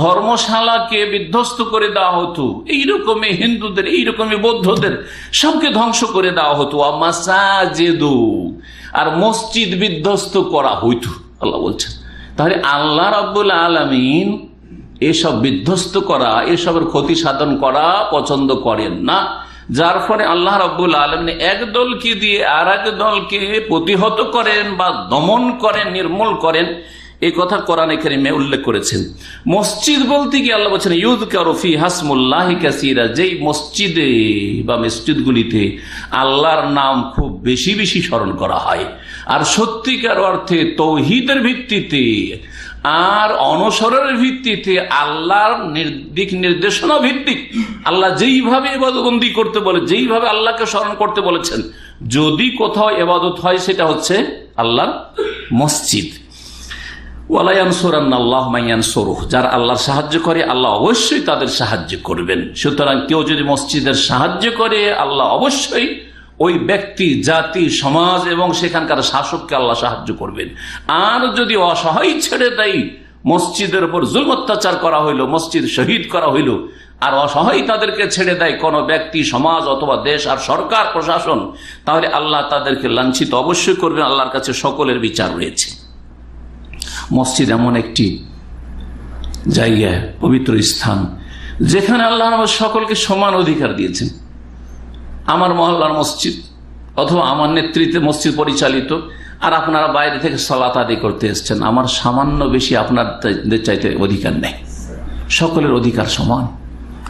ধর্মশালাকে বিধ্বস্ত করে দেওয়া হতো, এইরকমই হিন্দুদের, এইরকমই বৌদ্ধদের সবকে ধ্বংস করে দেওয়া হতো। মাসাজিদু, আর মসজিদ বিধ্বস্ত করা হইতো, আল্লাহ বলছেন। তাহলে আল্লাহ রাব্বুল আলামিন এসব বিধ্বস্ত করা, এসবের ক্ষতি সাধন করা পছন্দ করেন না, যার ফলে আল্লাহ রাব্বুল আলামিন এক দলকে দিয়ে আর এক দলকে প্রতিহত করেন বা দমন করেন, নির্মূল করেন। এই কথা কোরআনে কারীমে উল্লেখ করেছেন। মসজিদ বলতে গিয়ে আল্লাহ বলছেন ইউযকারু ফীহা ইসমুল্লাহি কাসীরা, যেই মসজিদে বা মসজিদগুলিতে আল্লাহর নাম খুব বেশি বেশি স্মরণ করা হয়, আর সত্যিকার অর্থে তৌহিদের ভিত্তিতে আর অনুসরণের ভিত্তিতে, আল্লাহর দিক নির্দেশনা ভিত্তিক, আল্লাহ যেইভাবে ইবাদতবন্দি করতে বলে, যেইভাবে আল্লাহকে স্মরণ করতে বলেছেন, যদি কোথাও ইবাদত হয় সেটা হচ্ছে আল্লাহর মসজিদ। ওয়ালা ইয়ানসুরান্নাল্লাহু মান ইয়ানসুরুহু, যারা আল্লাহর সাহায্য করে আল্লাহ অবশ্যই তাদের সাহায্য করবেন। সুতরাং কেউ যদি মসজিদের সাহায্য করে, আল্লাহ অবশ্যই ওই ব্যক্তি, জাতি, সমাজ এবং সেখানকার শাসককে আল্লাহ সাহায্য করবেন। আর যদি অসহায় ছেড়ে দেয়, মসজিদের উপর জুলম অত্যাচার করা হইল, মসজিদ শহীদ করা হইল, আর অসহায় তাদেরকে ছেড়ে দেয় কোনো ব্যক্তি, সমাজ অথবা দেশ আর সরকার প্রশাসন, তাহলে আল্লাহ তাদেরকে লাঞ্ছিত অবশ্যই করবেন। আল্লাহর কাছে সকলের বিচার রয়েছে। মসজিদ এমন একটি জায়গা, পবিত্র স্থান, যেখানে আল্লাহ সকলকে সমান অধিকার দিয়েছেন। আমার মহল্লার মসজিদ অথবা আমার নেতৃত্বে মসজিদ পরিচালিত, আর আপনারা বাইরে থেকে সালাত আদায় করতে এসছেন, আমার সামান্য বেশি আপনাদের চাইতে অধিকার নেই, সকলের অধিকার সমান।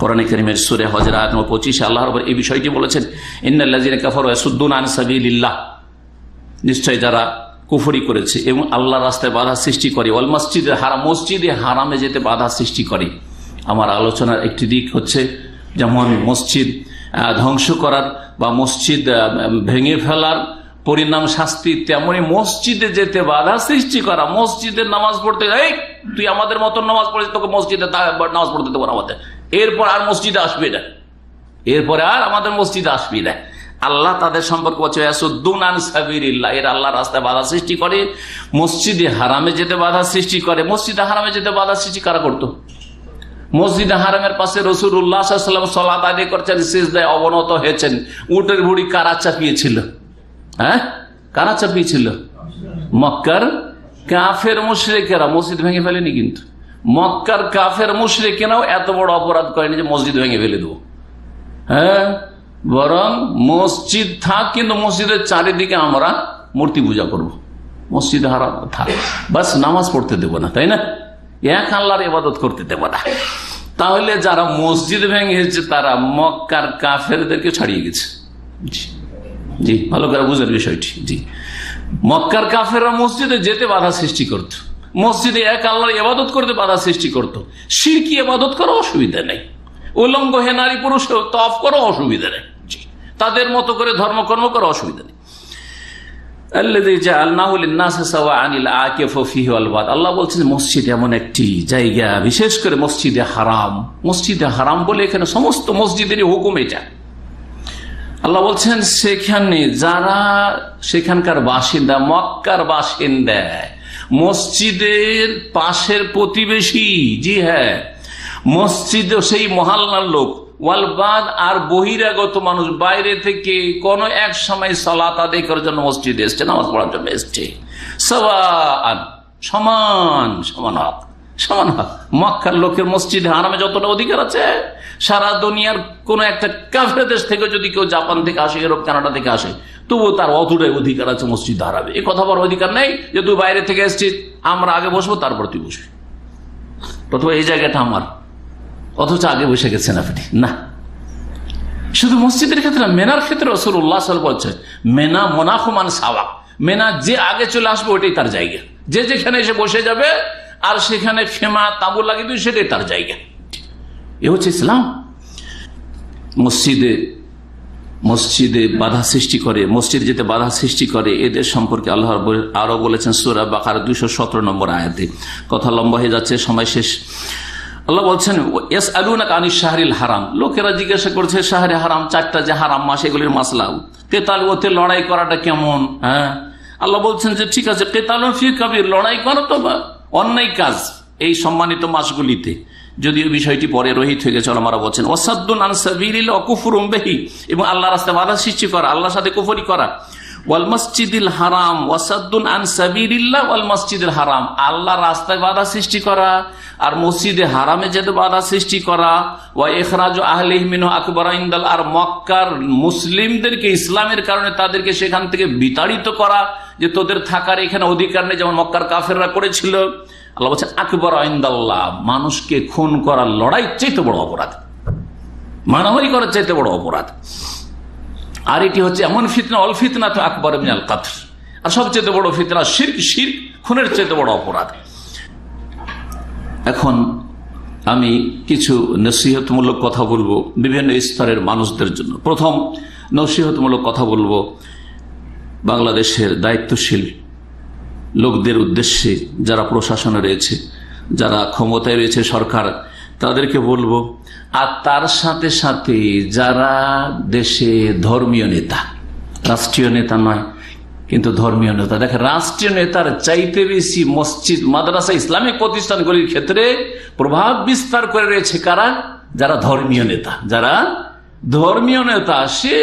কোরআনে কারীমের সূরা হজের আয়াত নম্বর 25 আল্লাহ রাব্বুল এই বিষয়টি বলেছেন, ইন্নাল্লাযীনা কাফারু ইয়াসুদ্দুনা আন সাবিলিল্লাহ, নিশ্চয় যারা কুফরি করেছে এবং আল্লাহর রাস্তায় বাধা সৃষ্টি করে, ওয়াল মসজিদে হারাম, মসজিদে হারামে যেতে বাধা সৃষ্টি করে। আমার আলোচনার একটি দিক হচ্ছে যেমন মসজিদ ধ্বংস করার বা মসজিদ ভেঙে ফেলার পরিণাম শাস্তি, তেমনি মসজিদে যেতে বাধা সৃষ্টি করা। মসজিদের নামাজ পড়তে, এই তুই আমাদের মতন নামাজ পড়েছিস, তোকে মসজিদে নামাজ পড়তে দেবো না, আমাদের এরপর আর মসজিদে আসবি না, এরপরে আর আমাদের মসজিদে আসবি না। আল্লাহ তাদের সম্পর্কে বলছে ইয়াসুদ্দুনা আন সাবিলিল্লাহ, এর আল্লাহ রাস্তায় বাধা সৃষ্টি করে, মসজিদে হারামে যেতে বাধা সৃষ্টি করে। মসজিদে হারামে যেতে বাধা সৃষ্টি কারা করতো? মসজিদে হারামের পাশে রাসূলুল্লাহ সাল্লাল্লাহু আলাইহি ওয়াসাল্লাম সালাত আদায় করছেন, সিজদায় অবনত হয়েছেন, উটের ভুঁড়ি কারা চাপিয়েছিল? কারা চাপিয়েছিল? মক্কার কাফের মুশরিকেরা। মসজিদ ভেঙে ফেলেনি, কিন্তু মক্কার কাফের মুশরিকেরাও এত বড় অপরাধ করেনি যে মসজিদ ভেঙে ফেলে দেবো। বরং মসজিদ থাক, কিন্তু মসজিদের চারিদিকে আমরা মূর্তি পূজা করব, মসজিদ হারাম থাক, বাস নামাজ পড়তে দেব না, তাই না? এক আল্লাহর ইবাদত করতে দেব না। তাহলে যারা মসজিদ ভেঙেছে তারা মক্কার কাফেরদেরকে ছাড়িয়ে গেছে। জি, ভালো করে বুঝেন বিষয়টি। জি, মক্কার কাফেররা মসজিদে যেতে বাধা সৃষ্টি করত, মসজিদে এক আল্লাহর ইবাদত করতে বাধা সৃষ্টি করত। শিরকি ইবাদত করা অসুবিধা নেই, উলঙ্গ হে নারী পুরুষ তফ করা অসুবিধা নেই, তাদের মতো করে ধর্মকর্ম করা অসুবিধা নেই। আল্লাহ বলছেন মসজিদ এমন একটি জায়গা, বিশেষ করে মসজিদে হারাম। মসজিদে হারাম বলে এখানে সমস্ত মসজিদেরই হুকুম এটা। আল্লাহ বলছেন সেখানে যারা সেখানকার বাসিন্দা, মক্কার বাসিন্দা, মসজিদের পাশের প্রতিবেশী, জি হ্যাঁ, মসজিদ সেই মহল্লার লোক, ওয়ালবাদ আর বহিরাগত মানুষ, বাইরে থেকে কোন এক সময় সালাত আদায় করার জন্য মসজিদে এসছে, নামাজ পড়ার জন্য এসছে, সওয়াআন, সমান সমান হক, সমান হক। মক্কার লোকের মসজিদে হারামে যতটা অধিকার আছে, সারা দুনিয়ার কোন একটা কাফের দেশ থেকে যদি কেউ জাপান থেকে আসে, ইউরোপ কানাডা থেকে আসে, তবুও তার অতটাই অধিকার আছে মসজিদ হারাবে। এ কথা বলার অধিকার নেই যে তুই বাইরে থেকে এসছিস, আমরা আগে বসবো তারপর তুই বসবি, প্রথমে এই জায়গাটা আমার, অথচ আগে বসে গেছেন আপনি। না, শুধু মসজিদের ক্ষেত্রে, মেনার ক্ষেত্রে রাসূলুল্লাহ সাল্লাল্লাহু আলাইহি ওয়াসাল্লাম বলছেন মেনা মোনাফুমান সাওয়া, মেনা যে আগে চলে আসবে ওটাই তার জায়গা, যে যেখানে এসে বসে যাবে আর সেখানে খেমা তাঁবু লাগিয়ে দিবে সেটাই তার জায়গা। এ হচ্ছে ইসলাম। মসজিদে বাধা সৃষ্টি করে, মসজিদ যেতে বাধা সৃষ্টি করে, এদের সম্পর্কে আল্লাহ আরো বলেছেন সূরা বাকারা 217 নম্বর আয়াতে। কথা লম্বা হয়ে যাচ্ছে, সময় শেষ। আল্লাহ বলছেন ইয়াসআলুনাকা আনিশ শাহরিল হারাম, লোকেরা জিজ্ঞাসা করছে শাহরে হারাম, চারটা যে হারাম মাস, এগুলির মাসলা, কেতাল ওতে লড়াই করাটা কেমন? হ্যাঁ, আল্লাহ বলছেন যে ঠিক আছে, কেতালুন ফি কাবীর, লড়াই করা তো অন্যায় কাজ এই সম্মানিত মাসগুলিতে, যদিও বিষয়টি পরে রহিত হয়ে গেছে। ওলামারা বলছেন ওয়াসাদ্দুন আন সাবিলিল্লাহ ওয়া কুফরুম বিহি, এবং আল্লাহর রাস্তায় বাধা সৃষ্টি করা, আল্লাহর সাথে কুফরি করা। ওয়াল মসজিদিল হারাম ওয়াসাদ্দুন আন সাবিলিল্লাহ ওয়াল মসজিদিল হারাম, আল্লাহর রাস্তায় বাধা সৃষ্টি করা আর মসজিদে হারামে যেতে বাধা সৃষ্টি করা। ওয়া ইখরাজু আহলিহি মিনহু আকবার ইনদাল, আর মক্কার মুসলিমদেরকে ইসলামের কারণে তাদেরকে সেখান থেকে বিতাড়িত করা, যে তোদের থাকার এখানে অধিকার নেই, যেমন মক্কার কাফেররা করেছিল। আল্লাহ বলছেন আকবার ইনদাল্লাহ, মানুষকে খুন করার লড়াই চাইতে বড় অপরাধ, মারামারি করার চাইতে বড় অপরাধ। আর এটি হচ্ছে এমন ফিতনা, অল ফিতনা তো আকবার মিনাল কতল, আর সবচেয়ে বড় ফিতনা শিরক, শিরক খুনের চাইতে বড় অপরাধ। এখন আমি কিছু নসিহতমূলক কথা বলবো বিভিন্ন স্তরের মানুষদের জন্য। প্রথম নসিহতমূলক কথা বলবো বাংলাদেশের দায়িত্বশীল লোকদের উদ্দেশ্যে, যারা প্রশাসনে রয়েছে, যারা ক্ষমতায় রয়েছে, সরকার, তাদেরকে বলবো, আর তার সাথে সাথে যারা দেশে ধর্মীয় নেতা, রাষ্ট্রীয় নেতা নয় কিন্তু ধর্মীয় নেতা, দেখেন রাষ্ট্রীয় নেতার চাইতে বেশি মসজিদ, মাদ্রাসা, ইসলামিক প্রতিষ্ঠানগুলির ক্ষেত্রে প্রভাব বিস্তার করে রয়েছে কারা? যারা ধর্মীয় নেতা। যারা ধর্মীয় নেতা, সে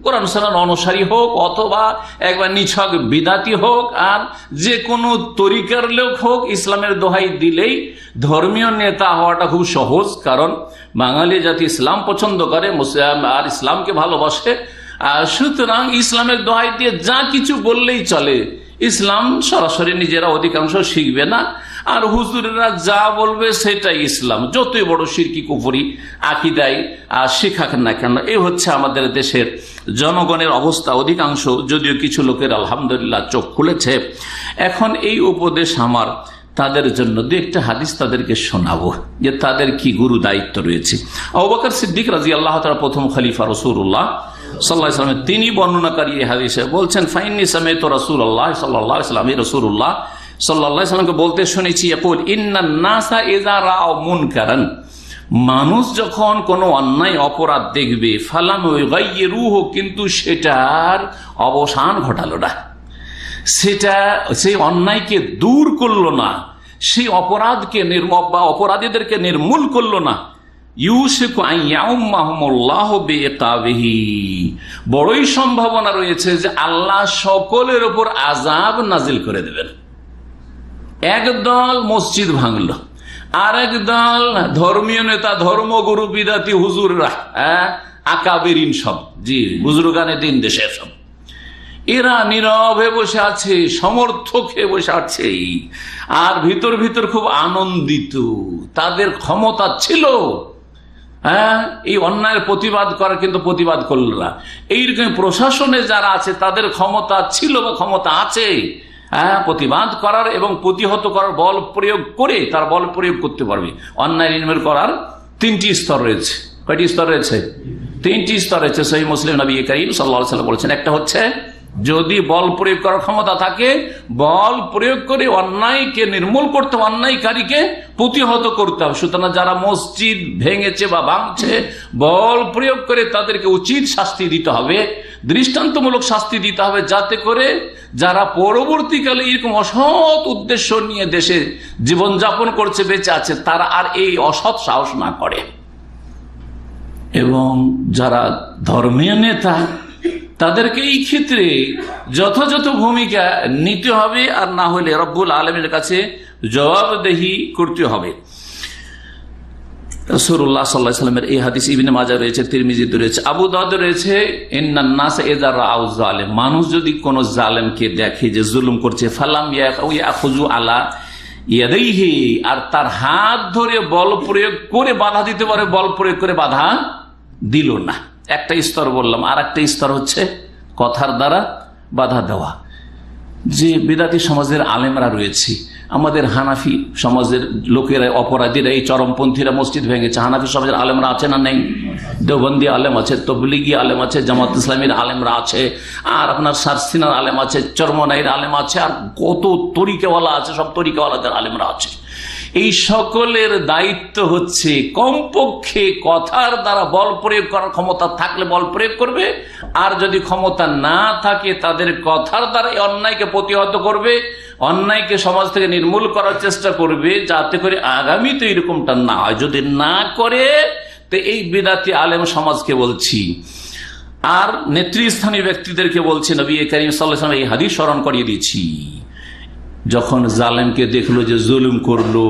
কোরআন সুন্নাহ অনুসারী হোক অথবা একবার নিছক বিদাতি হোক, আর যে কোনো তরিকার লোক হোক, ইসলামের দোহাই দিলেই ধর্মীয় নেতা হওয়াটা খুব সহজ। কারণ বাঙালি জাতি ইসলাম পছন্দ করে আর ইসলামকে ভালোবাসে, সুতরাং ইসলামের দোহাই দিয়ে যা কিছু বললেই চলে। ইসলাম সরাসরি নিজেরা অধিকাংশ শিখবে না, আর হুজুরেরা যা বলবে সেটাই ইসলাম, যতই বড় শিরকি কুফরি আকীদায় শিখাক না কেন। এই হচ্ছে আমাদের দেশের জনগণের অবস্থা অধিকাংশ, যদিও কিছু লোকের আলহামদুলিল্লাহ চোখ খুলেছে। এখন এই উপদেশ আমার তাদের জন্য, দু একটা হাদিস তাদেরকে শোনাবো যে তাদের কি গুরু দায়িত্ব রয়েছে। আবু বকর সিদ্দিক রাদিয়াল্লাহু তাআলা প্রথম খলিফা রাসূলুল্লাহ সাল্লাল্লাহু আলাইহি ওয়াসাল্লাম, তিনি বর্ণনাকারী এই হাদিসে বলছেন ফাইন্নী সামি'তু রাসূলুল্লাহ সাল্লাল্লাহু আলাইহি ওয়াসাল্লাম, রাসূলুল্লাহ সাল্লাল্লাহু আলাইহি ওয়াসাল্লামকে বলতে শুনেছি, ইয়াকুল ইন্নান নাসা ইযা রাআউ মুনকারান, মানুষ যখন কোনো অন্যায় অপরাধ দেখবে, ফালাম ইউগাইয়িরুহু, কিন্তু সেটার অবসান ঘটালো না, সেটা সেই অন্যায়কে দূর করলো না, সেই অপরাধকে বা অপরাধীদেরকে নির্মূল করলো না, ইউশিকু আন ইয়াউম্মাহুমুল্লাহু বিইকাবিহি, বড়ই সম্ভাবনা রয়েছে যে আল্লাহ সকলের উপর আযাব নাজিল করে দেবেন। একদল মসজিদ ভাঙলো, আর একদল ধর্মীয় নেতা, ধর্মগুরু, বিদাতি হুজুররা, আকাবেরিন সব, জি বুজুর্গানে দিন দেশের সব, এরা নীরব হয়ে বসে আছে, সমর্থক হয়ে বসে আছে, আর ভিতর ভিতর খুব আনন্দিত। তাদের ক্ষমতা ছিল এই অন্যায়ের প্রতিবাদ করার, কিন্তু প্রতিবাদ করল না। এইরকম প্রশাসনে যারা আছে তাদের ক্ষমতা ছিল বা ক্ষমতা আছে প্রতিবাদ করার এবং প্রতিহত করার, বল প্রয়োগ করে তার বল প্রয়োগ করতে পারবে। অন্যায় নির্মূল করার 3টি স্তর রয়েছে। কয়টি স্তর রয়েছে? 3টি স্তর রয়েছে। সহিহ মুসলিম নবী করিম সাল্লাল্লাহু আলাইহি ওয়াসাল্লাম বলেছেন, একটা হচ্ছে যদি বল প্রয়োগ করার ক্ষমতা থাকে, বল প্রয়োগ করে অন্যায়কে নির্মূল করতে, অন্যায়কারীকে প্রতিহত করতে হবে। সুতরাং যারা মসজিদ ভেঙেছে বা ভাঙছে, বল প্রয়োগ করে তাদেরকে উচিত শাস্তি দিতে হবে, দৃষ্টান্তমূলক শাস্তি দিতে হবে, যাতে করে যারা পরবর্তীকালে এরকম অসৎ উদ্দেশ্য নিয়ে দেশে জীবনযাপন করছে, বেঁচে আছে, তারা আর এই অসৎ সাহস না করে। এবং যারা ধর্মীয় নেতা, তাদেরকে এই ক্ষেত্রে যথাযথ ভূমিকা নিতে হবে, আর না হলে রব্বুল আলামিনের কাছে জবাবদেহি করতে হবে। রাসূলুল্লাহ সাল্লাল্লাহু আলাইহি ওয়াসাল্লামের এই হাদিস ইবনে মাজাহ রয়েছে, তিরমিজিতে রয়েছে, আবু দাউদে রয়েছে, ইন্নান নাস ইযা রাআউ যালিম, মানুষ যদি কোন জালেমকে দেখে যে জুলুম করছে, ফালাম ইয়াখুযু আলা ইয়াদাইহি, আর তার হাত ধরে বল প্রয়োগ করে বাধা দিতে পারে, বল প্রয়োগ করে বাধা দিল না। একটা স্তর বললাম। আর একটা স্তর হচ্ছে কথার দ্বারা বাধা দেওয়া। যে বেদাতি সমাজের আলেমরা রয়েছে, আমাদের হানাফি সমাজের লোকেরা, অপরাধীরা, এই চরমপন্থীরা মসজিদ ভেঙেছে, হানাফি সমাজের আলেমরা আছে না নেই? দেওবন্দি আলেম আছে, তবলিগি আলেম আছে, জামাত ইসলামীর আলেমরা আছে, আর আপনার সারসিনার আলেম আছে, চরমনাইর আলেম আছে, আর কত তরিকাওয়ালা আছে, সব তরিকাওয়ালাদের আলেমরা আছে। এই সকলের দায়িত্ব হচ্ছে কমপক্ষে কথার দ্বারা বল প্রয়োগ করার ক্ষমতা থাকলে বল প্রয়োগ করবে, আর যদি ক্ষমতা না থাকে তাদের কথার দ্বারা অন্যায়কে প্রতিহত করবে, অন্যায়কে সমাজ থেকে নির্মূল করার চেষ্টা করবে, যাতে করে আগামীতে এরকমটা না হয়। যদি না করে তো এই বিদাতি আলেম সমাজকে বলছি, আর নেতৃস্থানীয় ব্যক্তিদেরকে বলছি, নবী করিম সাল্লাল্লাহু আলাইহি ওয়াসাল্লাম এই হাদিস স্মরণ করিয়ে দিচ্ছি। যখন জালেমকে দেখলো যে জুলুম করলো,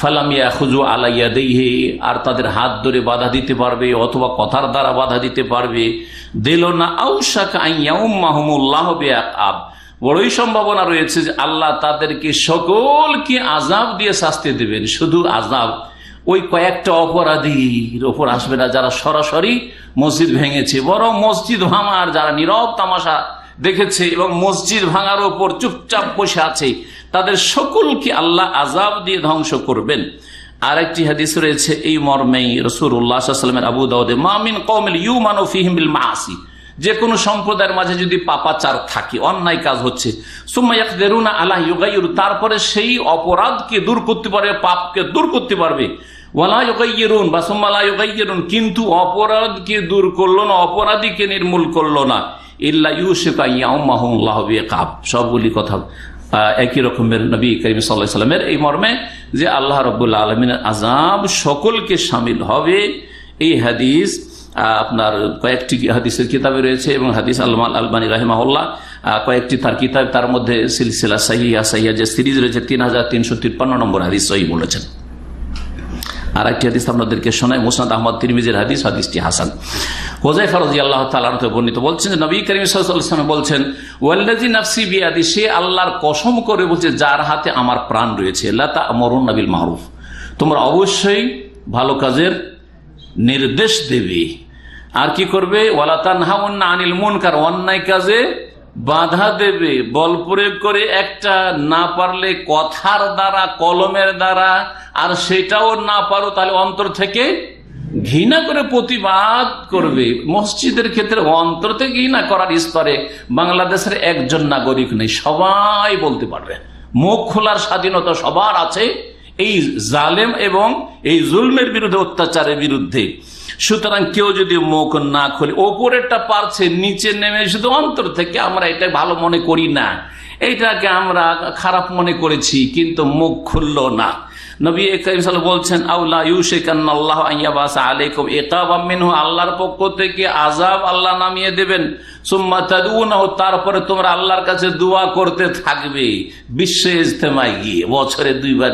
ফালাম ইয়াখুযু আলা ইয়াদাইহি, আর তাদের হাত ধরে বাধা দিতে পারবে অথবা কথার দ্বারা বাধা দিতে পারবে, দিল না, আউশাকা আন ইয়াউম্মাহুমুল্লাহু বিআকাব, বড়ই সম্ভাবনা রয়েছে যে আল্লাহ তাদেরকে সকলকে আযাব দিয়ে শাস্তি দেবেন। শুধু আযাব ওই কয়েকটা অপরাধীর ওপর আসবে না যারা সরাসরি মসজিদ ভেঙেছে, বরং মসজিদ ভাঙার যারা নীরব তামাশা দেখেছে এবং মসজিদ ভাঙার ওপর চুপচাপ বসে আছে, তাদের সকলকে আল্লাহ আযাব দিয়ে ধ্বংস করবেন। আরেকটি হাদিস রয়েছে এই মর্মেই, রাসূলুল্লাহ সাল্লাল্লাহু আলাইহি ওয়াসাল্লামের, আবু দাউদে, মা মিন কওমিন ইউমানু ফীহিম বিল মাআসি, যে কোনো সম্প্রদায়ের মাঝে যদি পাপাচার থাকে, অন্যায় কাজ হচ্ছে, সুম্মা ইয়াকদিরুনা আলা ইউগাইয়িরু, তারপরে সেই অপরাধকে দূর করতে পারবে, পাপকে দূর করতে পারবে, ওয়ালা ইউগাইয়িরুন বা সুম্মা লা ইউগাইয়িরুন, কিন্তু অপরাধকে দূর করলো না, অপরাধীকে নির্মূল করলো না, ইল্লা ইউশিকা ইয়াউমাহুল্লাহু বিআকাব। সবগুলি কথা একই রকমের নবী করিম সাল্লাল্লাহু আলাইহি ওয়াসাল্লামের এই মর্মে যে আল্লাহ রাব্বুল আলামিনের আযাব সকলকে শামিল হবে। এই হাদিস আপনার কয়েকটি হাদিসের কিতাবে রয়েছে এবং হাদিস আল্লামা আলবানী রাহিমাহুল্লাহ কয়েকটি তার কিতাব, তার মধ্যে সিলসিলা সাহিহা সাহিহা যে সিরিজ রয়েছে 3353 নম্বর হাদিস সহিহ বলেছেন। আর একটি হাদিস আপনাদেরকে শোনায়, মুসনাদ আহমদ তিরমিজির হাদিস, হাদিসটি হাসান। হুযায়ফা রাদিয়াল্লাহু তাআলা আনহু বর্ণিত বলছেন যে নবী করিম সাল্লাল্লাহু আলাইহি ওয়াসাল্লাম বলছেন, ওয়াল্লাযী নাফসি বিয়াদি, সে আল্লাহর কসম করে বলছে যার হাতে আমার প্রাণ রয়েছে, লা তা'মুরুনা বিল মারুফ, তোমরা অবশ্যই ভালো কাজের নির্দেশ দেবে, আর কি করবে, ওয়ালা তানহাউনা আনিল মুনকার, অন্যায় কাজে বাধা দেবে, বল প্রয়োগ করে, একটা না পারলে কথার দ্বারা, কলমের দ্বারা, আর সেটাও না পারো তাহলে অন্তর থেকে ঘৃণা করে প্রতিবাদ করবে। মসজিদের ক্ষেত্রে অন্তর থেকে ঘৃণা করার স্তরে বাংলাদেশের একজন নাগরিক নেই, সবাই বলতে পারবে, মুখ খোলার স্বাধীনতা সবার আছে এই জালেম এবং এই জুলমের বিরুদ্ধে, অত্যাচারের বিরুদ্ধে। সুতরাং কেউ যদি মুখ না খোলে, ওপরেরটা পারছে, নিচে নেমে শুধু অন্তর থেকে আমরা এটা ভালো মনে করি না, এইটাকে আমরা খারাপ মনে করেছি, কিন্তু মুখ খুললো না। নবী করিম সাল্লাল্লাহু আলাইহি ওয়াসাল্লাম বলছেন, আউলা ইউশিকান্নাল্লাহু আন ইয়াবাসা আলাইকুম ইকাবাম মিনহু, আল্লাহর পক্ষ থেকে আযাব আল্লাহ নামিয়ে দেবেন, সুম্মা তাদউনাহু, তারপরে তোমরা আল্লাহর কাছে দোয়া করতে থাকবে। বিশ্ব ইজতেমায় গিয়ে বছরে 2 বার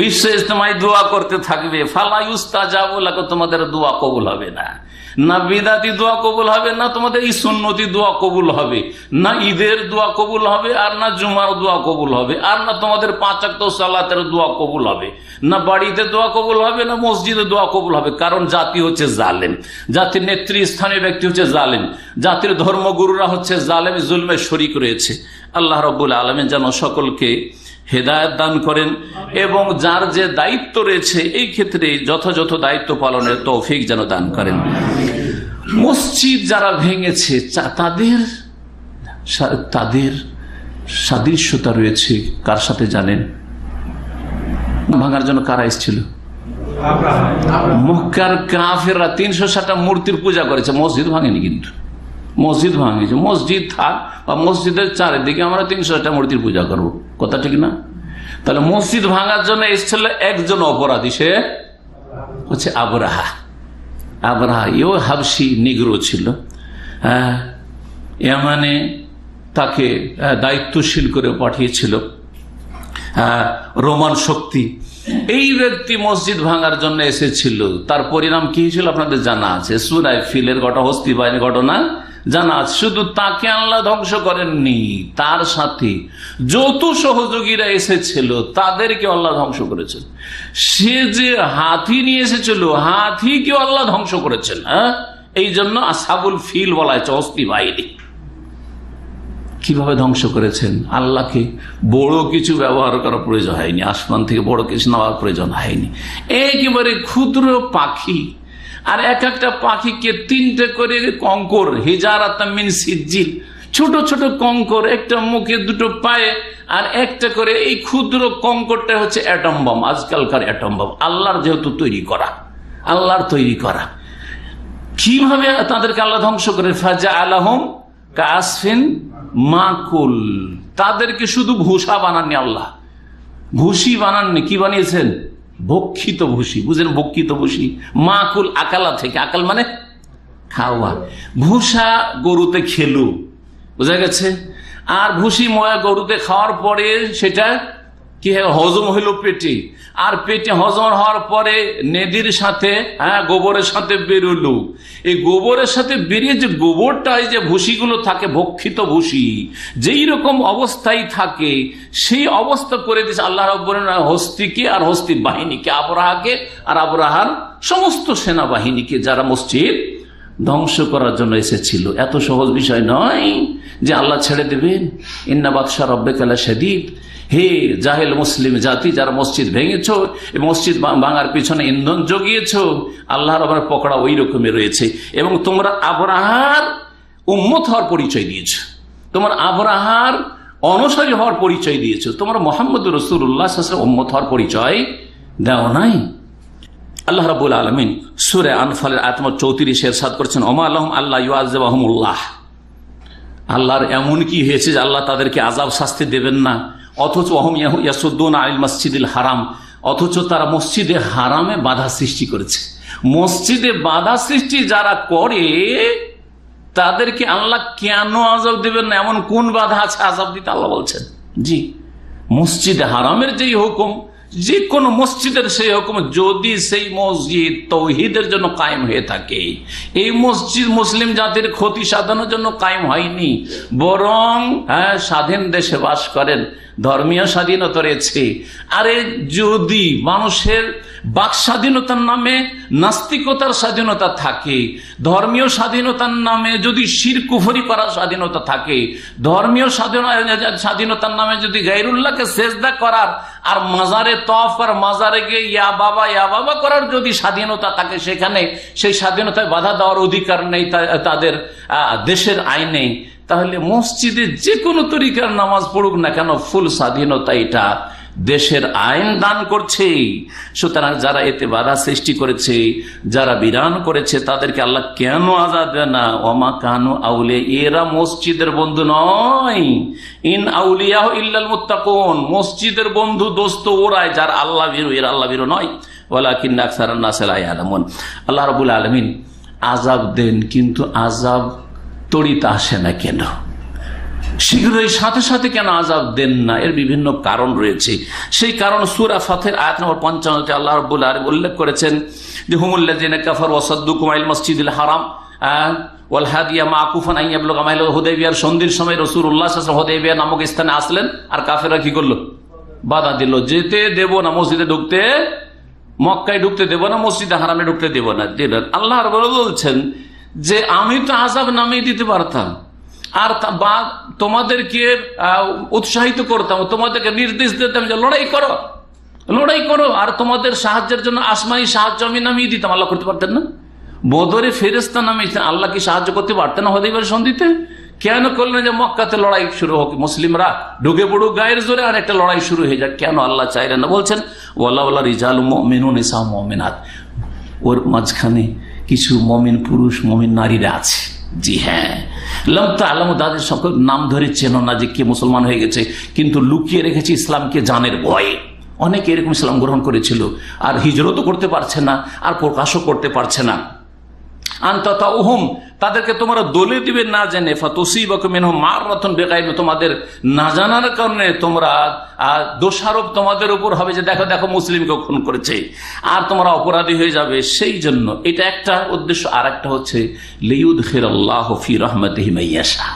বিশ্ব ইজতেমায় দোয়া করতে থাকবে, ফালা ইউস্তাজাবু লাকুম, তোমাদের দোয়া কবুল হবে না। না বিদাতি দোয়া কবুল হবে, না তোমাদের এই সুন্নতি দোয়া কবুল হবে, না ঈদের দোয়া কবুল হবে, আর না জুমার দোয়া কবুল হবে, আর না তোমাদের 5 ওয়াক্ত সালাতের দোয়া কবুল হবে, না বাড়িতে দোয়া কবুল হবে, না মসজিদে দোয়া কবুল হবে। কারণ জাতি হচ্ছে জালেম, জাতির নেতৃস্থানীয় ব্যক্তি হচ্ছে জালেম, জাতির ধর্মগুরুরা হচ্ছে জালেম, জুলমে শরিক রয়েছে। আল্লাহ রাব্বুল আলামিন যেন সকলকে হেদায়েত দান করেন এবং যার যে দায়িত্ব রয়েছে এই ক্ষেত্রে যথাযথ দায়িত্ব পালনের তৌফিক যেন দান করেন। মসজিদ যারা ভেঙেছে তাদের সাদৃশ্যতা রয়েছে কার সাথে জানেন? ভাঙার জন্য কারা এসেছিল? মক্কার কাফেররা 360টা মূর্তির পূজা করেছে, মসজিদ ভাঙেনি। কিন্তু মসজিদ ভাঙেছে, মসজিদ থাক বা মসজিদের চারিদিকে আমরা 360টা মূর্তির পূজা করবো, কথা ঠিক না? তাহলে মসজিদ ভাঙার জন্য এসেছিল একজন অপরাধী, সে হচ্ছে আবরাহা। এও হাবশি নিগ্রো ছিল, ইয়ামানে তাকে দায়িত্বশীল করে পাঠিয়েছিল রোমান শক্তি। এই ব্যক্তি মসজিদ ভাঙার জন্য এসেছিল, তার পরিণাম কি হয়েছিল আপনাদের জানা আছে। সূরা ফিলের হস্তি বাহিনীর ঘটনা জানা আছে। শুধু তাকে আল্লাহ ধ্বংস করেননি, তার সাথে যত সহযোগীরা এসেছিল তাদেরকে আল্লাহ ধ্বংস করেছেন। সে যে হাতি নিয়ে এসেছিল, হাতিকে আল্লাহ ধ্বংস করেছেন। এই জন্য আসহাবুল ফিল বলা হয়েছে, হস্তি বাহিনী। কিভাবে ধ্বংস করেছেন? আল্লাহকে বড় কিছু ব্যবহার করার প্রয়োজন হয়নি, আসমান থেকে বড় কিছু নেওয়ার প্রয়োজন হয়নি। একেবারে ক্ষুদ্র পাখি, আর এক একটা পাখিকে 3টে করে কঙ্কর, হিজারাতাম মিন সিজ্জিল, ছোট ছোট কঙ্কর, একটা মুখে 2টো পায়ে, আর একটা করে এই ক্ষুদ্র কঙ্করটা হচ্ছে অ্যাটম বম, আজকালকার অ্যাটম বম। আল্লাহর যেহেতু তৈরি করা, আল্লাহর তৈরি করা। কিভাবে তাদেরকে আল্লাহ ধ্বংস করে? ফাজা আলাহুম কাসফিন মাকুল, তাদেরকে শুধু ভূষা বানাননি আল্লাহ, ভুসি বানাননি। কি বানিয়েছেন? ভক্ষিত ভুসি, বুঝলেন? ভক্ষিত ভুসি, মাকুল আকালা থেকে, আকাল মানে খাওয়া। ভূষা গরুতে খেলু, বোঝা গেছে? আর ভুসি ময়া গরুতে খাওয়ার পরে সেটা কি হজম হইল পেটে, আর পেটে হজম হওয়ার পরে নেদির সাথে গোবরের সাথে বেরোলো। এই গোবরের সাথে বেরিয়ে যে গোবরটা, এই যে ভুসিগুলো থাকে, ভক্ষিত ভুসি যেই রকম অবস্থায় থাকে সেই অবস্থা করে দিয়েছে আল্লাহ রাব্বুল আলামিন হস্তিকে আর হস্তি বাহিনীকে, আবরাহাকে আর আবরাহার সমস্ত সেনাবাহিনীকে, যারা মসজিদ ধ্বংস করার জন্য এসেছিল। এত সহজ বিষয় নয় যে আল্লাহ ছেড়ে দেবেন। ইন্না বাতশা রাব্বিকা লাশাদীদ। হে জাহেল মুসলিম জাতি, যারা মসজিদ ভেঙেছ, মসজিদ ভাঙার পিছনে ইন্ধন জগিয়েছ, আল্লাহর আমার পকড়া ওই রকমের রয়েছে। এবং তোমরা আবরাহার উম্মত হওয়ার পরিচয় দিয়েছ, তোমরা আবরাহার অনুসারী হওয়ার পরিচয় দিয়েছ, তোমরা মুহাম্মদ রাসূলুল্লাহ সাল্লাল্লাহু আলাইহি ওয়াসাল্লাম উম্মত হওয়ার পরিচয় দাও নাই। আল্লাহ রাব্বুল আলামিন সূরা আনফালের আয়াত নম্বর 34 ইরশাদ করেছেন, ওমা লাহুম আল্লা ইউআযিবাহুমুল্লাহ। আল্লাহর এমন কি হয়েছে যে আল্লাহ তাদেরকে আযাব শাস্তি দেবেন না? অথচ ওয়াহুম ইয়াসুদ্দুনা আনিল মাসজিদিল হারাম, অথচ তারা মসজিদে হারামে বাধা সৃষ্টি করেছে। মসজিদে বাধা সৃষ্টি যারা করে তাদেরকে আল্লাহ কেন আযাব দেবেন না? এমন কোন বাধা আছে আযাব দিতে? আল্লাহ বলছেন জি, মসজিদে হারামের যেই হুকুম, যে কোনো মসজিদের সেই হুকুম, যদি সেই মসজিদ তৌহিদের জন্য কায়েম হয়ে থাকে, এই মসজিদ মুসলিম জাতির ক্ষতি সাধনের জন্য কায়েম হয়নি, বরং স্বাধীন দেশে বাস করেন, ধর্মীয় স্বাধীনতা রয়েছে। আরে যদি মানুষের বাক স্বাধীনতার নামে নাস্তিকতার স্বাধীনতা থাকে, ধর্মীয় স্বাধীনতার নামে যদি শিরক কুফরি করার স্বাধীনতা থাকে, ধর্মীয় স্বাধীনতার নামে যদি গায়রুল্লাহকে সেজদা করার আর মাজারে তওয়াফ আর মাজারে গিয়ে ইয়া বাবা করার যদি স্বাধীনতা থাকে, সেখানে সেই স্বাধীনতায় বাধা দেওয়ার অধিকার নেই তাদের দেশের আইনে, তাহলে মসজিদে যে কোনো তরিকার নামাজ পড়ুক না কেন, ফুল স্বাধীনতা এটা দেশের আইন দান করছে। সুতরাং যারা এতে বাধা সৃষ্টি করেছে, যারা বিরান করেছে, তাদেরকে আল্লাহ কেন আযাব দেন না? ওমা কানু আউলিয়া, এরা মসজিদের বন্ধু নয়। ইন আউলিয়া ইল্লাল মুত্তাকুন, মসজিদের বন্ধু দোস্ত ওরাই যারা আল্লাহ ভীরু, এরা আল্লাহ ভীরু নয়। ওয়ালাকিন্না আকসারান নাসি লা ইয়ালামুন। আল্লাহ রাব্বুল আলামিন আযাব দেন, কিন্তু আযাব তড়িতে আসে না কেন? শীঘ্রই সাথে সাথে কেন আযাব দেন না? এর বিভিন্ন কারণ রয়েছে। সেই কারণ সূরা ফাতির আয়াত নম্বর 55 আল্লাহ রাব্বুল আলামিন উল্লেখ করেছেন, যে হুমুল্লাযিনা কাফারু ওয়া সাদ্দুকুম আনিল মাসজিদিল হারাম ওয়াল হাদিয়া মাকুফান আন ইয়াবলুগা মাহিল্লাহ। হুদায়বিয়ার সন্ধির সময় রাসূলুল্লাহ সাল্লাল্লাহু আলাইহি ওয়াসাল্লাম হুদায়বিয়া নামক স্থানে আসলেন, আর কাফেররা কি করলো? বাধা দিল, যেতে দেব না, মসজিদে ঢুকতে, মক্কায় ঢুকতে দেব না, মসজিদে হারামে ঢুকতে দেব না। দিলেন। আল্লাহ বলছেন যে আমি তো আযাব নামিয়ে দিতে পারতাম, আর তোমাদেরকে উৎসাহিত করতাম, তোমাদেরকে নির্দেশ দিতাম যে লড়াই করো, লড়াই করো, আর তোমাদের সাহায্যের জন্য আসমানি সাহায্য আমি নামিয়ে দিতাম। আল্লাহ করতে পারতেন না? বদরে ফেরেশতা নামিয়েছেন, আল্লাহ কি সাহায্য করতে পারতেন না হুদায়বিয়ার সন্ধিতে? কেন করলেন যে মক্কাতে লড়াই শুরু হোক, মুসলিমরা ঢুকে পড়ুক গায়ের জোরে, আর একটা লড়াই শুরু হয়ে যাক? কেন আল্লাহ চাইলেন না? বলছেন ওয়ালাউলা রিজালুম মুমিনুন নিসা মুমিনাত, ওর মাঝখানে কিছু মুমিন পুরুষ মুমিন নারীরা আছে। জি হ্যাঁ, লাম তা'লামু, তাদের সকল নাম ধরে চেনো না যে কে মুসলমান হয়ে গেছে, কিন্তু লুকিয়ে রেখেছে ইসলামকে জানের ভয়ে। অনেকে এরকম ইসলাম গ্রহণ করেছিল, আর হিজরতও করতে পারছে না, আর প্রকাশও করতে পারছে না। আনতাতাউহুম, তাদেরকে তোমরা দলে দিবে না জেনে, ফাতুসিবাকুম মিনহুম মাররাতুন বিগাইরি, তোমাদের না জানার কারণে তোমরা দোষারোপ তোমাদের উপর হবে যে দেখো দেখো মুসলিমকে খুন করেছে, আর তোমরা অপরাধী হয়ে যাবে। সেই জন্য এটা একটা উদ্দেশ্য। আর একটা হচ্ছে লিইউদখিরাল্লাহু ফি রাহমাতিহি মাইয়াশা,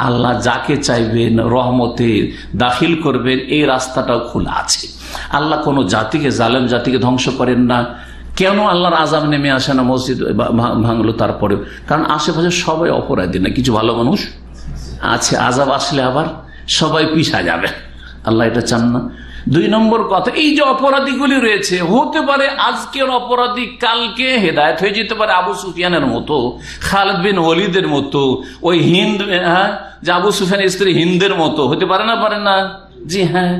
আল্লাহ যাকে চাইবেন রহমতে দাখিল করবেন, এই রাস্তাটাও খোলা আছে। আল্লাহ কোনো জাতিকে, জালেম জাতিকে ধ্বংস করেন না। কেন আল্লাহর আযাব নেমে আসে না মসজিদ ভাঙলো তারপরেও? কারণ আশেপাশে সবাই অপরাধী না, কিছু ভালো মানুষ আছে, আযাব আসলে আবার সবাই পিছা যাবে। আল্লাহ এটা চান না। 2 নম্বর কথা, এই যে অপরাধীগুলি রয়েছে, হতে পারে আজকের অপরাধী কালকে হেদায়েত হয়ে যেতে পারে, আবু সুফিয়ানের মতো, খালিদ বিন ওয়ালিদের মতো, ওই হিন্দ, যে আবু সুফিয়ানের স্ত্রী হিন্দের মতো হতে পারে না? পারে না? জি হ্যাঁ।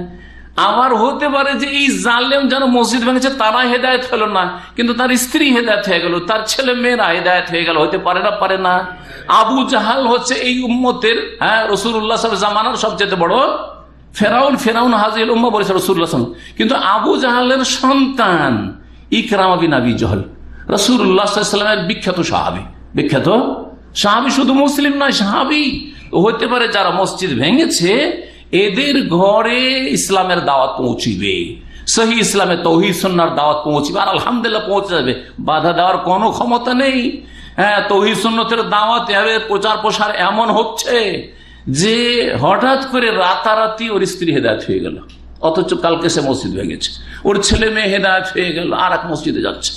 আবার হতে পারে যে এই জালেম যারা মসজিদ ভেঙেছে তারা হেদায়েত হলো না, কিন্তু তার স্ত্রী হেদায়েত হয়ে গেল, তার ছেলে মেয়েরা হেদায়েত হয়ে গেল। হতে পারে না? পারে না? আবু জাহাল হচ্ছে এই উম্মতের, রাসূলুল্লাহ সাল্লাল্লাহু আলাইহি ওয়াসাল্লাম জামানার সবচেয়ে বড় ফেরাউন হাজিল উম্মাহ বলেছে রাসূলুল্লাহ সাল্লাল্লাহু আলাইহি ওয়াসাল্লাম। কিন্তু আবু জাহালের সন্তান ইকরামা বিন আবি জহল রাসূলুল্লাহ সাল্লাল্লাহু আলাইহি ওয়াসাল্লামের বিখ্যাত সাহাবী, শুধু মুসলিম নয়, সাহাবী। হতে পারে যারা মসজিদ ভেঙেছে এদের ঘরে ইসলামের দাওয়াত পৌঁছিবে, সহি ইসলামে তাওহীদ সুন্নাহর দাওয়াত পৌঁছিবে, আর আলহামদুলিল্লাহ পৌঁছে যাবে। বাধা দেওয়ার কোনো ক্ষমতা নেই। তাওহীদ সুন্নাতের দাওয়াত প্রচার প্রসার এমন হচ্ছে যে হঠাৎ করে রাতারাতি ওর স্ত্রী হেদায়েত হয়ে গেল, অথচ কালকে সে মসজিদ ভেঙেছে, ওর ছেলে মেয়ে হেদায়েত হয়ে গেল, আর এক মসজিদে যাচ্ছে।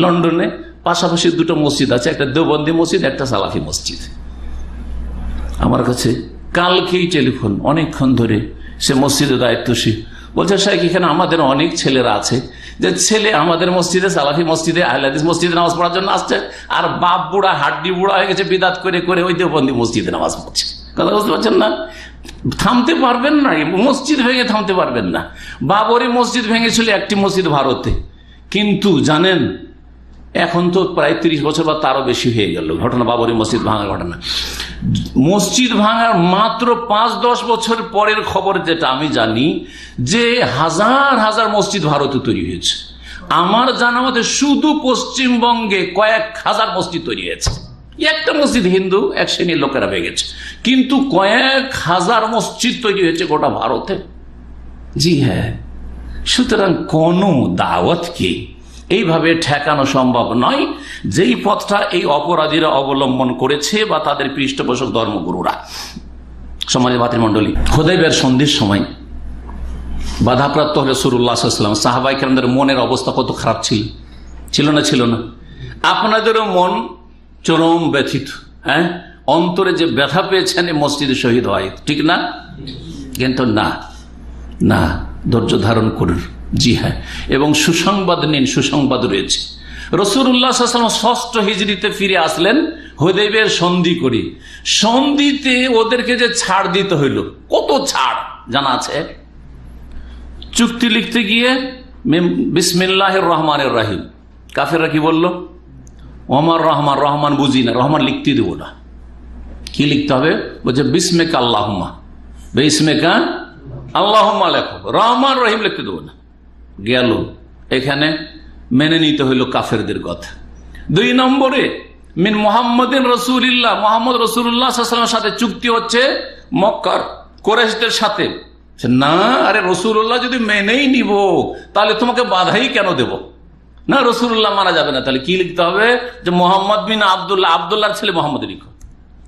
লন্ডনে পাশাপাশি 2টো মসজিদ আছে, একটা দেওবন্দি মসজিদ, একটা সালাফি মসজিদ। আমার কাছে কালকেই টেলিফোন, অনেকক্ষণ ধরে, সে মসজিদে দায়িত্বশীল, বলছে শাইখ এখানে আমাদের অনেক ছেলেরা আছে, যে ছেলে আমাদের মসজিদে, সালাফি মসজিদে, আহলে হাদিস মসজিদে নামাজ পড়ার জন্য আসছে, আর বাপ বুড়া হাড্ডি বুড়া হয়ে গেছে, বিদাত করে করে ওই দেওবন্দি মসজিদে নামাজ পড়ছে। কথা বুঝতে পারছেন না? থামতে পারবেন না, মসজিদ ভেঙে থামতে পারবেন না। বাবরি মসজিদ ভেঙেছিল একটি মসজিদ ভারতে, কিন্তু জানেন এখন তো প্রায় 30 বছর বা তারও বেশি হয়ে গেল ঘটনা, বাবরি মসজিদ ভাঙার ঘটনা। মসজিদ ভাঙার মাত্র 5-10 বছর পরের খবর যেটা আমি জানি, যে হাজার হাজার মসজিদ ভারতে তৈরি হয়েছে। আমার জানা মতে শুধু পশ্চিমবঙ্গে কয়েক হাজার মসজিদ তৈরি হয়েছে। একটা মসজিদ হিন্দু এক শ্রেণীর লোকেরা ভেঙেছে, কিন্তু কয়েক হাজার মসজিদ তৈরি হয়েছে গোটা ভারতে। জি হ্যাঁ, সুতরাং কোন দাওয়াতকে এইভাবে ঠেকানো সম্ভব নয়, যেই পথটা এই অপরাধীরা অবলম্বন করেছে বা তাদের পৃষ্ঠপোষক ধর্মগুরুরা। সমাজের ভাতৃমণ্ডলী, হুদায়বিয়ার সন্ধির সময় বাধাপ্রাপ্ত রাসূলুল্লাহ সাল্লাল্লাহু আলাইহি ওয়াসাল্লাম, সাহাবায়ে কেরামদের মনের অবস্থা কত খারাপ ছিল না? ছিল না? আপনাদেরও মন চরম ব্যথিত, অন্তরে যে ব্যথা পেয়েছেন মসজিদে শহীদ হয়, ঠিক না? কিন্তু না, ধৈর্য ধারণ করুন। জি হ্যাঁ, এবং সুসংবাদ নিন, সুসংবাদ রয়েছে। রাসূলুল্লাহ সাল্লাল্লাহু আলাইহি ওয়াসাল্লাম 6ষ্ঠ হিজরিতে ফিরে আসলেন হুদায়বিয়ার সন্ধি করে। সন্ধিতে ওদেরকে যে ছাড় দিতে হইল, কত ছাড় জানা আছে? চুক্তি লিখতে গিয়ে বিসমিল্লাহির রহমানির রহিম, কাফেররা কি বলল? ওমর রহমান, রহমান বুঝি না, রহমান লিখতে দেবো না। কি লিখতে হবে? বলছে বিসমিকা আল্লাহুম্মা, বিসমিকা আল্লাহুম্মা লেখো, রহমান রহিম লিখতে দেবো না। গেল, এখানে মেনে নিতে হইল কাফেরদের কথা। 2 নম্বরে মিন মুহাম্মাদিন রাসূলিল্লাহ, মুহাম্মদ রাসূলুল্লাহ সাল্লাল্লাহু আলাইহি ওয়াসাল্লামের সাথে চুক্তি হচ্ছে মক্কার কুরাইশদের সাথে। না, আরে রাসূলুল্লাহ যদি মেনেই নিব তাহলে তোমাকে বাধাই কেন দেব? না, রসুল্লাহ মারা যাবে না। তাহলে কি লিখতে হবে? যে মোহাম্মদ বিন আবদুল্লাহ, আবদুল্লাহর ছেলে মোহাম্মদ লিখো।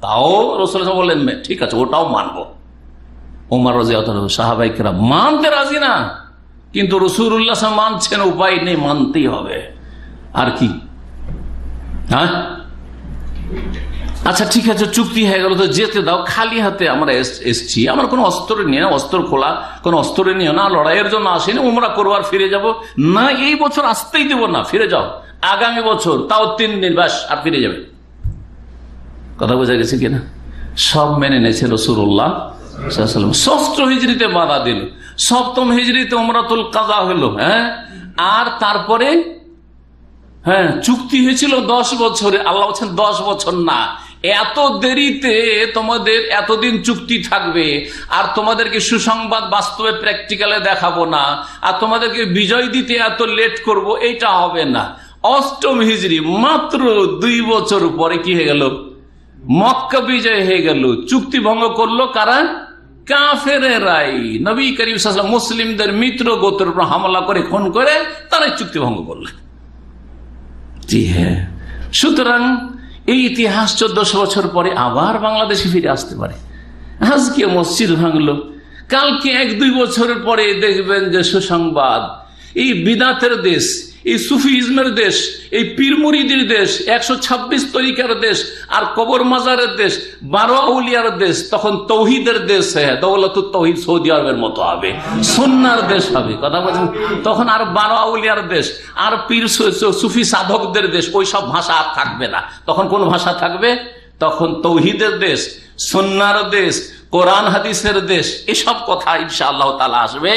তাও রসুল্লাহ বললেন ঠিক আছে, ওটাও মানবো। ওমর রাদিয়াল্লাহু সাহাবায়ে কেরাম মানতে রাজি না, কিন্তু রাসূলুল্লাহ মানছেন, উপায় নেই, মানতেই হবে। আর কি? হ্যাঁ, আচ্ছা ঠিক আছে, চুক্তি হয়ে গেল, তো যেতে দাও। খালি হাতে আমরা এসছি, আমার কোনো অস্ত্র নিয়ে না, অস্ত্র খোলা কোনো অস্ত্র নিয়ে না, লড়াইয়ের জন্য আসেনি, উমরা করবো আর ফিরে যাব না। এই বছর আসতেই দেবো না, ফিরে যাও আগামী বছর, তাও 3 দিন, ব্যাস, আর ফিরে যাবে। কথা বোঝা গেছে কিনা? সব মেনে নিয়েছে রাসূলুল্লাহ সাল্লাল্লাহু আলাইহি ওয়াসাল্লাম। 6ষ্ঠ হিজরিতে বাধা দিল, 7ম হিজরিতে উমরাতুল কাযা হলো। হ্যাঁ, আর তারপরে হ্যাঁ চুক্তি হয়েছিল 10 বছরে। আল্লাহ বলছেন 10 বছর না, এত দেরিতে তোমাদের এতদিন চুক্তি থাকবে, আর তোমাদেরকে সুসংবাদ বাস্তবে প্র্যাকটিক্যালে দেখাবো না, আর তোমাদেরকে বিজয় দিতে এত লেট করব, এটা হবে না। 8ম হিজরি, মাত্র 2 বছর পরে কি হয়ে গেল? মক্কা বিজয় হয়ে গেল। চুক্তি ভঙ্গ করলো কারা? কাফেরেরাই। নবী করিম সাল্লাল্লাহু আলাইহি ওয়াসাল্লাম মুসলিমদের মিত্র গোত্রের উপর হামলা করে, খুন করে, তারাই চুক্তি ভঙ্গ করলেন। জি হ্যাঁ, সুতরাং এই ইতিহাস 1400 বছর পরে আবার বাংলাদেশে ফিরে আসতে পারে। আজকে মসজিদ ভাঙলো, কালকে 1-2 বছরের পরে দেখবেন যে সুসংবাদ। এই বিদাতের দেশ, এই সুফিজমের দেশ, এই পীর মুরিদের দেশ, 126 তরিকার দেশ, আর কবর মাজারের দেশ, 12 আউলিয়ার দেশ, তখন তৌহিদের দেশ, দৌলতুত তৌহিদ সৌদি আরবের মতো হবে, সুন্নাহর দেশ হবে। কথা বলছেন? তখন আর 12 আউলিয়ার দেশ, আর পীর সুফি সাধকদের দেশ, ওই সব ভাষা আর থাকবে না। তখন কোন ভাষা থাকবে? তখন তৌহিদের দেশ, সুন্নাহর দেশ, কোরআন হাদিসের দেশ। এসব কথা ইনশাআল্লাহ তাআলা আসবে।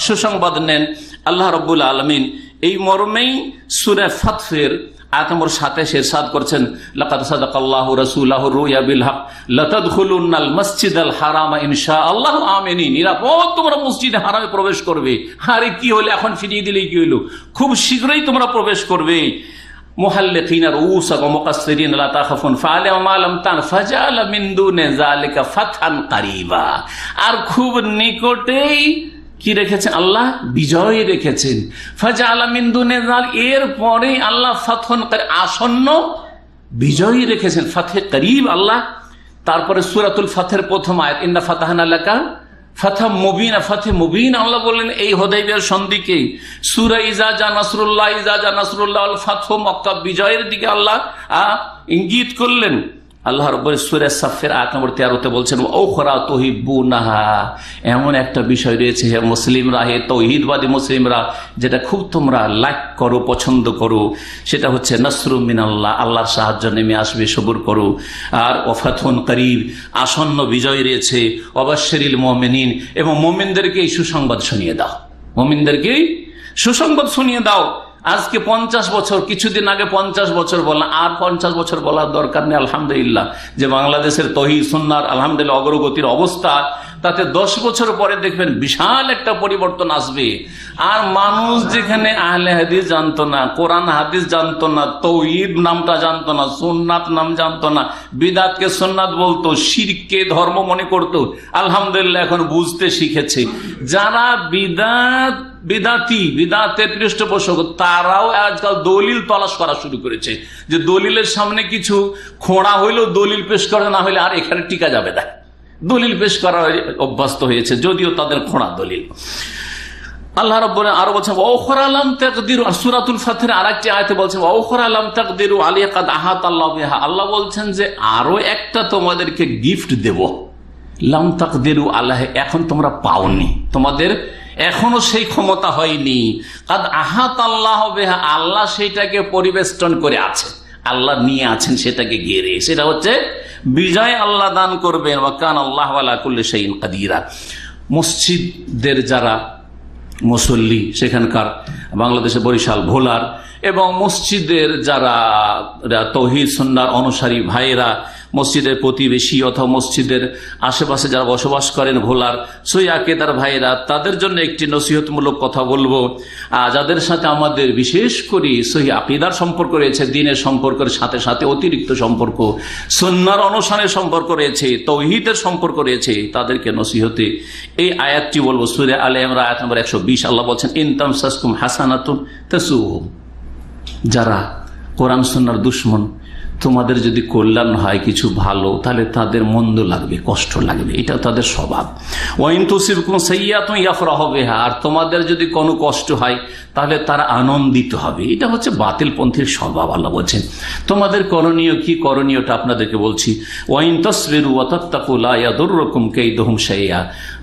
সুসংবাদ নেন। আল্লাহ রাব্বুল আলামিন এই মর্মেই সূরা ফাতহের আয়াত নম্বর 27 ইরশাদ করছেন, লাকাদ সাদাকাল্লাহু রাসূলাহু রুয়া বিল হক লাতাদখুলুনাল মাসজিদাল হারামা ইনশাআল্লাহ আমিনিন। নিরাপদ তোমরা মসজিদে হারামে প্রবেশ করবে। আরে কি হলো, এখন ফিরিয়ে দিলেই কি হলো? খুব শীঘ্রই তোমরা প্রবেশ করবে। মুহাল্লিকিনা রুউসাকুম মুকাসসিরিন লা তাখাফুন ফাআলামা মা লাম তান ফাজাআলা মিন দুনি যালিকা ফাতহান কারীবা। আর খুব নিকটেই কি রেখেছেন আল্লাহ? বিজয় রেখেছেন। ফাজাআলা মিন দুনি যাল, এর পরে আল্লাহ ফাতহুন আসন্ন বিজয় রেখেছেন, ফাতহে করিব আল্লাহ। তারপরে সূরাতুল ফাতহের প্রথম আয়াত, ইন্না ফাতাহনা লাকা ফাতহাম মুবিনা, ফাতহে মুবিন আল্লাহ বললেন এই হুদায়বিয়ার সন্ধিকে। সূরা ইজা জা নাসরুল্লাহ, ইজা জা নাসরুল্লাহ ওয়াল ফাতহু, মক্কা বিজয়ের দিকে আল্লাহ ইঙ্গিত করলেন। আল্লাহ রাব্বুল সূরা সাফের আয়াত নম্বর 13-তে বলছেন, ওখরা তুহিব্বুনাহা, এমন একটা বিষয় রয়েছে হে মুসলিমরা, হে তৌহিদবাদী মুসলিমরা, যেটা খুব তোমরা লাইক করো, পছন্দ করো। সেটা হচ্ছে নাসরুম মিনাল্লাহ, আল্লাহর সাহায্য নেমে আসবে, সবুর করো। আর ওয়াফাতুন করিব, আসন্ন বিজয় রয়েছে। ওয়াবাশশিরিল মুমিনিন, এবং মুমিনদেরকে এই সুসংবাদ শুনিয়ে দাও, মুমিনদেরকে সুসংবাদ শুনিয়ে দাও। আজকে 50 বছর, কিছুদিন আগে 50 বছর বললাম, আর 50 বছর বলার দরকার নেই। আলহামদুলিল্লাহ যে বাংলাদেশের তৌহিদ সুন্নাহর আলহামদুলিল্লাহ অগ্রগতির অবস্থা, তাতে 10 বছর পরে দেখবেন বিশাল একটা পরিবর্তন আসবে। আর মানুষ যেখানে আহলে হাদিস জানতো না, কোরআন হাদিস জানতো না, তৌহিদ নামটা জানতো না, সুন্নাত নাম জানতো না, বিদাতকে সুন্নাত বলতো, শিরকে ধর্ম মনে করতো, আলহামদুলিল্লাহ এখন বুঝতে শিখেছে। যারা বিদাতের পৃষ্ঠপোষক, তারাও আজকাল দলিল তলাশ করা শুরু করেছে, যে দলিলের সামনে কিছু খোঁড়া হইলেও দলিল পেশ করা না হইলে আর এখানে টিকা যাবে না, দলিল পেশ করা অভ্যস্ত হয়েছে, যদিও তাদের খোঁড়া দলিল। আল্লাহ রাব্বুল আরো বলছেন ওখরা লাম তাকদিরু, সূরাতুল ফাতহের আরেকটি আয়াতে বলছেন ওখরা লাম তাকদিরু আলাইহি কাদ আহাতাল্লাহু বিহা। আল্লাহ বলছেন যে আরো একটা তোমাদেরকে গিফট দেব। লাম তাকদিরু আলাইহি, এখন তোমরা পাওনি, তোমাদের এখনো সেই ক্ষমতা হয়নি। কাদ আহাতাল্লাহু বিহা, আল্লাহ সেইটাকে পরিবেষ্টন করে আছে, আল্লাহ নিয়ে আছেন সেটাকে ঘিরে। সেটা হচ্ছে বিজয় আল্লাহ দান করবেন। ওয়া কানা আল্লাহু আলা কুল্লি শাইইন কাদিরা। মসজিদের যারা মুসল্লি, সেখানকার বাংলাদেশে বরিশাল ভোলার, এবং মসজিদের যারা তৌহিদ সুন্নাহর অনুসারী ভাইয়েরা, মসজিদের প্রতিবেশী অথবা মসজিদের আশেপাশে যারা বসবাস করেন ভোলার সই আকিদার ভাইয়েরা, তাদের জন্য একটি নসিহতমূলক কথা বলবো। যাদের সাথে আমাদের বিশেষ করে সহি আকিদার সম্পর্ক রয়েছে, দ্বীনের সম্পর্কের সাথে সাথে অতিরিক্ত সম্পর্ক, সুন্নাহর অনুসারে সম্পর্ক রয়েছে, তৌহিদের সম্পর্ক রয়েছে, তাদেরকে নসিহতে এই আয়াতটি বলবো। সূরা আলে ইমরান আয়াত নম্বর 120 আল্লাহ বলছেন ইন তামসাসকুম হাসানাতুন তাসুহুম, যারা কোরআন সুন্নাহর দুশমন, তোমাদের যদি কল্যাণ হয় কিছু ভালো, তাহলে তাদের মন্দ লাগবে, কষ্ট লাগবে, এটা তাদের স্বভাব। ওয়াইন তুসিবকুম সাইয়্যাতুন ইয়াফরাহু বিহা, আর তোমাদের যদি কোনো কষ্ট হয় তাহলে তারা আনন্দিত হবে। এটা হচ্ছে বাতিলপন্থীর স্বভাব। আল্লাহ বলছেন তোমাদের করণীয় কি, করণীয়টা আপনাদেরকে বলছি। ওয়াইন তাসবিরু ওয়া তাত্তাকু লা ইয়াদুররুকুম কাইদুহুম শাইআ,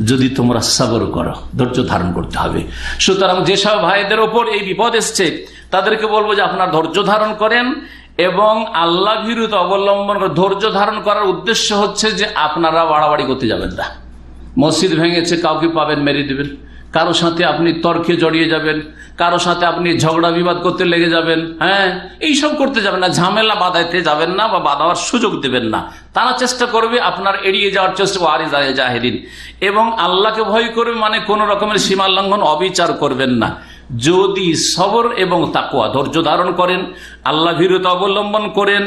যদি তোমরা সবর করো, ধৈর্য ধারণ করতে হবে। সুতরাং যেসব ভাইদের ওপর এই বিপদ এসছে তাদেরকে বলবো যে আপনারা ধৈর্য ধারণ করেন এবং আল্লাহ ভীরুতা অবলম্বন করে। ধৈর্য ধারণ করার উদ্দেশ্য হচ্ছে যে আপনারা বাড়াবাড়ি করতে যাবেন না। মসজিদ ভেঙেছে, কাউকে পাবেন মেরে দিবেন, কারো সাথে আপনি তর্কে জড়িয়ে যাবেন, কারো সাথে আপনি ঝগড়া বিবাদ করতে লেগে যাবেন, হ্যাঁ এইসব করতে যাবেন না, ঝামেলা বাঁধাইতে যাবেন না বা বাঁধাবার সুযোগ দেবেন না। তারা চেষ্টা করবে আপনার এড়িয়ে যাওয়ার চেষ্টা, ওয়ারি জাহেরিন, এবং আল্লাহকে ভয় করবে, মানে কোন রকমের সীমা লঙ্ঘন, অবিচার করবেন না। যদি সবর এবং তাকওয়া, ধৈর্য ধারণ করেন, আল্লাহ ভীরুতা অবলম্বন করেন,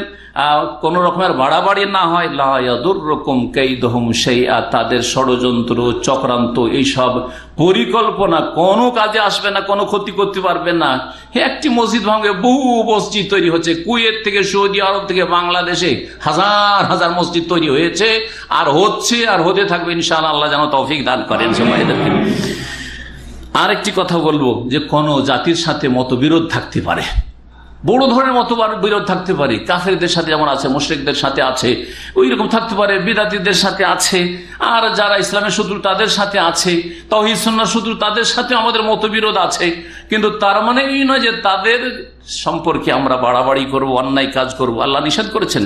কোন রকমের বাড়াবাড়ি না হয়, লা ইয়াদুররুকুম কাইদুহুম শাইআ, তাদের ষড়যন্ত্র, চক্রান্ত, এইসব পরিকল্পনা কোনো কাজে আসবে না, কোনো ক্ষতি করতে পারবে না। একটি মসজিদ ভাঙে বহু মসজিদ তৈরি হচ্ছে, কুয়েত থেকে সৌদি আরব থেকে বাংলাদেশে হাজার হাজার মসজিদ তৈরি হয়েছে, আর হচ্ছে, আর হতে থাকবে ইনশাআল্লাহ। আল্লাহ যেন তৌফিক দান করেন সবাইদেরকে। আরেকটি কথা বলবো যে কোন জাতির সাথে মতবিরোধ থাকতে পারে, বড় ধরনের মতবিরোধ থাকতে পারে, কাফেরদের সাথে যেমন আছে, মুশরিকদের সাথে আছে, ওই রকম থাকতে পারে, বিদাতীদের সাথে আছে, আর যারা ইসলামের শত্রু তাদের সাথে আছে, তাওহীদ সুন্নাহর শত্রু তাদের সাথে আমাদের মতবিরোধ আছে। কিন্তু তার মানে এই নয় যে তাদের সম্পর্কে আমরা বাড়াবাড়ি করব, অন্যায় কাজ করব। আল্লাহ নিষেধ করেছেন,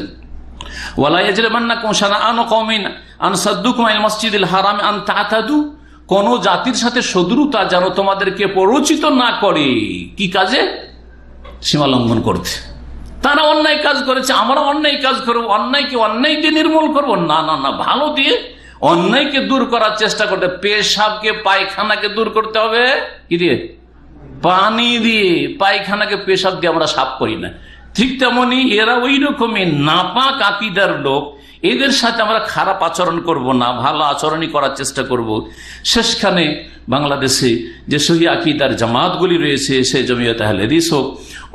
ওয়ালা ইয়াজরিমান্নাকুম শানাআনু কওমিন আন সাদ্দুকুম আনিল মাসজিদিল হারাম আন তা'তাদু, কোন জাতির সাথে শত্রুতা যেন তোমাদেরকে প্ররোচিত না করে, কি কাজে? সীমা লঙ্ঘন করতে। তারা অন্যায় কাজ করেছে, আমরা অন্যায় কাজ করবো, অন্যায়কে অন্যায় দিয়ে নির্মূল করবো না, না না, ভালো দিয়ে অন্যায়কে দূর করার চেষ্টা করতে। পেশাবকে, পায়খানাকে দূর করতে হবে কি দিয়ে? পানি দিয়ে। পায়খানাকে পেশাব দিয়ে আমরা সাফ করি না। ঠিক তেমনি এরা ওই রকমই নাপাক আকীদার লোক, এদের সাথে আমরা খারাপ আচরণ করব না, ভালো আচরণই করার চেষ্টা করব। শেষখানে বাংলাদেশে যে সহিহ আকীদার জামাতগুলি রয়েছে, সে জমিয়ত আহলে হাদিস হোক,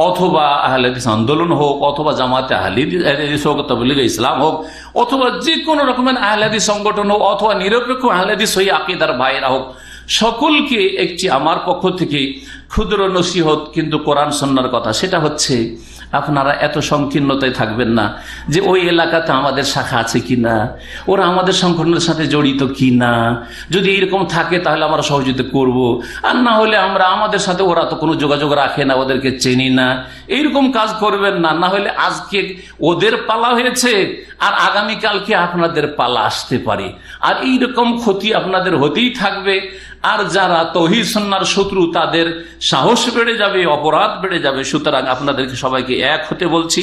অথবা আহলে হাদিস আন্দোলন হোক, অথবা জামাতে আহলে হাদিস হোক, তাবলীগে ইসলাম হোক, অথবা যে কোনো রকমের আহলে হাদিস সংগঠন হোক, অথবা নিরপেক্ষ আহলে হাদিস সহিহ আকীদার ভাইরা হোক, সকলকে একটি আমার পক্ষ থেকে ক্ষুদ্র নসিহত, কিন্তু কোরআন সুন্নাহর কথা। সেটা হচ্ছে আপনারা এত সংকীর্ণতায় থাকবেন না যে ওই এলাকাতে আমাদের শাখা আছে কিনা, ওরা আমাদের সংগঠনের সাথে জড়িত কিনা, যদি এরকম থাকে তাহলে আমরা সহযোগিতা করব, আর না হলে আমরা আমাদের সাথে, ওরা তো কোনো যোগাযোগ রাখে না, ওদেরকে চিনি না, এইরকম কাজ করবেন না। না হলে আজকে ওদের পালা হয়েছে আর আগামীকালকে আপনাদের পালা আসতে পারে, আর এইরকম ক্ষতি আপনাদের হতেই থাকবে। আর যারা তাওহীদ সুন্নাহর শত্রু তাদের সাহস বেড়ে যাবে, অপরাধ বেড়ে যাবে। সুতরাং আপনাদেরকে সবাইকে এক হতে বলছি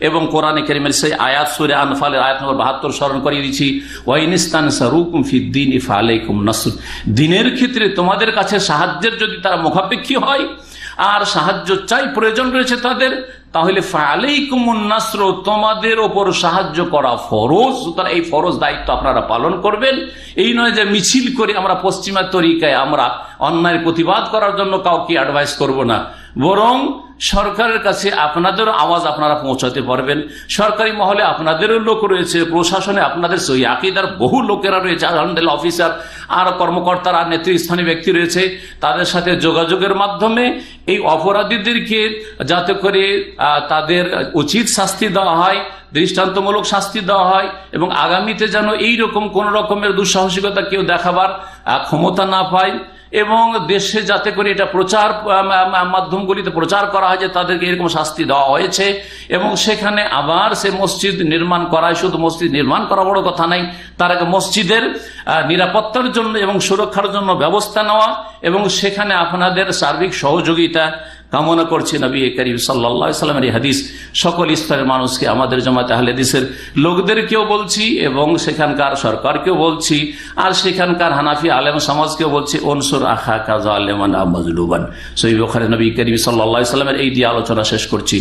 এবং কোরআনে কারীমের সেই আয়াত সূরা আনফালের আয়াত নম্বর 72 স্মরণ করিয়ে দিচ্ছি, ওয়াইনিস্তানসারুকুম ফিদ্দীনি ফাআলাইকুম নাসর, দ্বীনের ক্ষেত্রে তোমাদের কাছে সাহায্যের যদি তারা মুখাপেক্ষী হয় আর সাহায্য চাই, প্রয়োজন রয়েছে তাদের, তাহলে ফাআলাইকুমুন নাসর, তোমাদের ওপর সাহায্য করা ফরজ। সুতরাং এই ফরজ দায়িত্ব আপনারা পালন করবেন। এই নয় যে মিছিল করে আমরা পশ্চিমা তরিকায় আমরা অন্যায়ের প্রতিবাদ করার জন্য কাউকে অ্যাডভাইস করব না, বরং সরকারের কাছে আপনাদের আওয়াজ আপনারা পৌঁছাতে পারবেন। সরকারি মহলে আপনাদেরও লোক রয়েছে, প্রশাসনে আপনাদের সহিহ আকীদার বহু লোকেরা রয়েছে, আলহামদুলিল্লাহ, অফিসার আর কর্মকর্তারা, নেতৃস্থানীয় ব্যক্তি রয়েছে, তাদের সাথে যোগাযোগের মাধ্যমে এই অপরাধীদেরকে যাতে করে তাদের উচিত শাস্তি দেওয়া হয়, দৃষ্টান্তমূলক শাস্তি দেওয়া হয়, এবং আগামীতে যেন এইরকম কোন রকমের দুঃসাহসিকতা কেউ দেখাবার ক্ষমতা না পায়, এবং দেশে যাতে করে এটা প্রচার মাধ্যমগুলিতে প্রচার করা হয় যে তাদেরকে এরকম শাস্তি দেওয়া হয়েছে, এবং সেখানে আবার সে মসজিদ নির্মাণ করায়। শুধু মসজিদ নির্মাণ করা বড় কথা নাই, তার আগে মসজিদের নিরাপত্তার জন্য এবং সুরক্ষার জন্য ব্যবস্থা নেওয়া, এবং সেখানে আপনাদের সার্বিক সহযোগিতা কামনা করছি। নবী করিম সাল্লাল্লাহু আলাইহি ওয়াসাল্লামের এই হাদিস সকল স্তরের মানুষকে, আমাদের জামাতে আহলে হাদিসের লোকদেরকেও বলছি, এবং সেখানকার সরকারকেও বলছি, আর সেখানকার হানাফি আলেম সমাজকেও বলছি, উনসুর আখাকা যালিমান আও মাজলুবান। সহিহ বুখারী, নবী করিম সাল্লাল্লাহু আলাইহি ওয়াসাল্লামের এই দিয়ে আলোচনা শেষ করছি।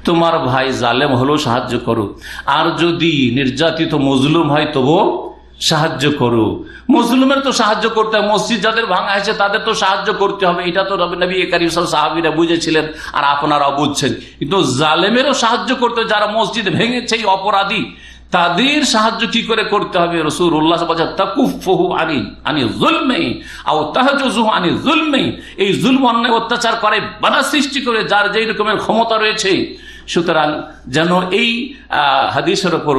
তোমার ভাই জালেম হলেও সাহায্য করো, আর যদি নির্যাতিত মজলুম হয় তবুও সাহায্য করো। মুসলিমের তো সাহায্য করতে হবে, মসজিদ যাদের ভাঙা হয়েছে তাদের তো সাহায্য করতে হবে, এটা তো নবী করিম সাহাবীরা বুঝেছিলেন আর আপনারাও বুঝছেন। কিন্তু জালেমেরও সাহায্য করতে, যারা মসজিদ ভেঙেছে এই অপরাধী, তাদের সাহায্য কি করে করতে হবে? রাসূলুল্লাহ বলেছেন তাকুফুহু আনি যুলমি আও তাহজুজুহু আনি যুলমি, এই জুলম অন্যায় অত্যাচার করে বাধা সৃষ্টি করে যার যেই রকমের ক্ষমতা রয়েছে। সুতরাং যেন এই হাদিসের উপর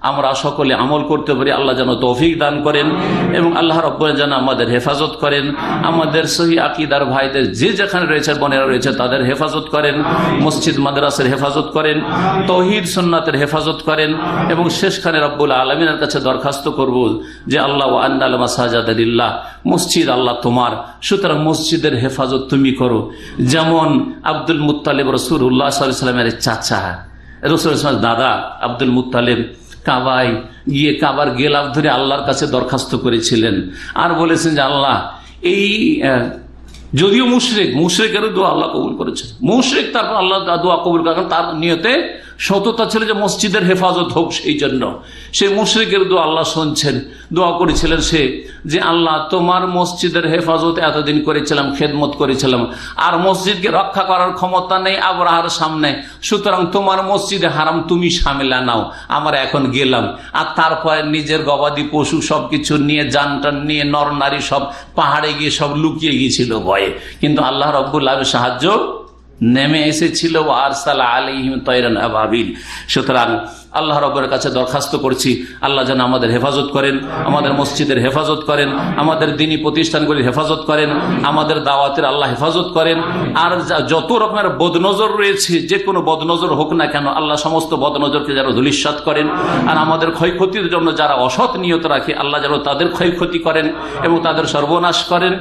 আমরা সকলে আমল করতে পারি, আল্লাহ যেন তৌফিক দান করেন এবং আল্লাহ রাব্বুল যেন আমাদের হেফাজত করেন, আমাদের সহি আকীদার ভাইদের যে যেখানে রয়েছে বোনেরা রয়েছে তাদের হেফাজত করেন, মসজিদ মাদ্রাসার হেফাজত করেন, তৌহিদ সুন্নাতের হেফাজত করেন এবং শেষখানে রব্বুল আলামিনের কাছে দরখাস্ত করব যে আল্লাহ ওয়া আন্নাল মাসাজিদা লিল্লাহ, মসজিদ আল্লাহ তোমার, সুতরাং মসজিদের হেফাজত তুমি করো। যেমন আব্দুল মুত্তালিব রাসূলুল্লাহ সাল্লাল্লাহু আলাইহি ওয়াসাল্লামের চাচা, রাসূলুল্লাহ দাদা আব্দুল মুত্তালিব কাবায় গিয়ে কাবার গেলাফ ধরে আল্লাহর কাছে দরখাস্ত করেছিলেন আর বলেছেন যে আল্লাহ, এই যদিও মুশরিকেরও দোয়া আল্লাহ কবুল করেছেন, মুশরিক তারপর আল্লাহ দোয়া কবুল করেন, তার নিয়তে সততা ছিল যে মসজিদের হেফাজত হোক, সেই জন্য সে মুশরিকের দোয়া আল্লাহ শুনছেন। দোয়া করেছিলেন সে যে আল্লাহ তোমার মসজিদের হেফাজত এতদিন করেছিলাম, খেদমত করেছিলাম, আর মসজিদকে রক্ষা করার ক্ষমতা নেই আবরাহার সামনে, সুতরাং তোমার মসজিদে হারাম তুমি সামিলা নাও, আমরা এখন গেলাম। আর তারপরে নিজের গবাদি পশু সবকিছু নিয়ে, জানটান নিয়ে, নর নারী সব পাহাড়ে গিয়ে সব লুকিয়ে গিয়েছিল ভয়ে, কিন্তু আল্লাহ রাব্বুল আলামিন সাহায্য নেমে এসেছিল। আরসালা আলাইহিম তায়রান আবাবিল। সুতরাং আল্লাহ রাব্বুর কাছে দরখাস্ত করছি আল্লাহ যেন আমাদের হেফাজত করেন, আমাদের মসজিদের হেফাজত করেন, আমাদের দ্বীনি প্রতিষ্ঠানগুলির হেফাজত করেন, আমাদের দাওয়াতের আল্লাহ হেফাজত করেন। আর যত রকমের বদনজর রয়েছে, যে কোনো বদনজর হোক না কেন, আল্লাহ সমস্ত বদনজরকে যেন ধূলিসাৎ করেন। আর আমাদের ক্ষয়ক্ষতির জন্য যারা অসৎ নিয়ত রাখে, আল্লাহ যেন তাদের ক্ষয়ক্ষতি করেন এবং তাদের সর্বনাশ করেন।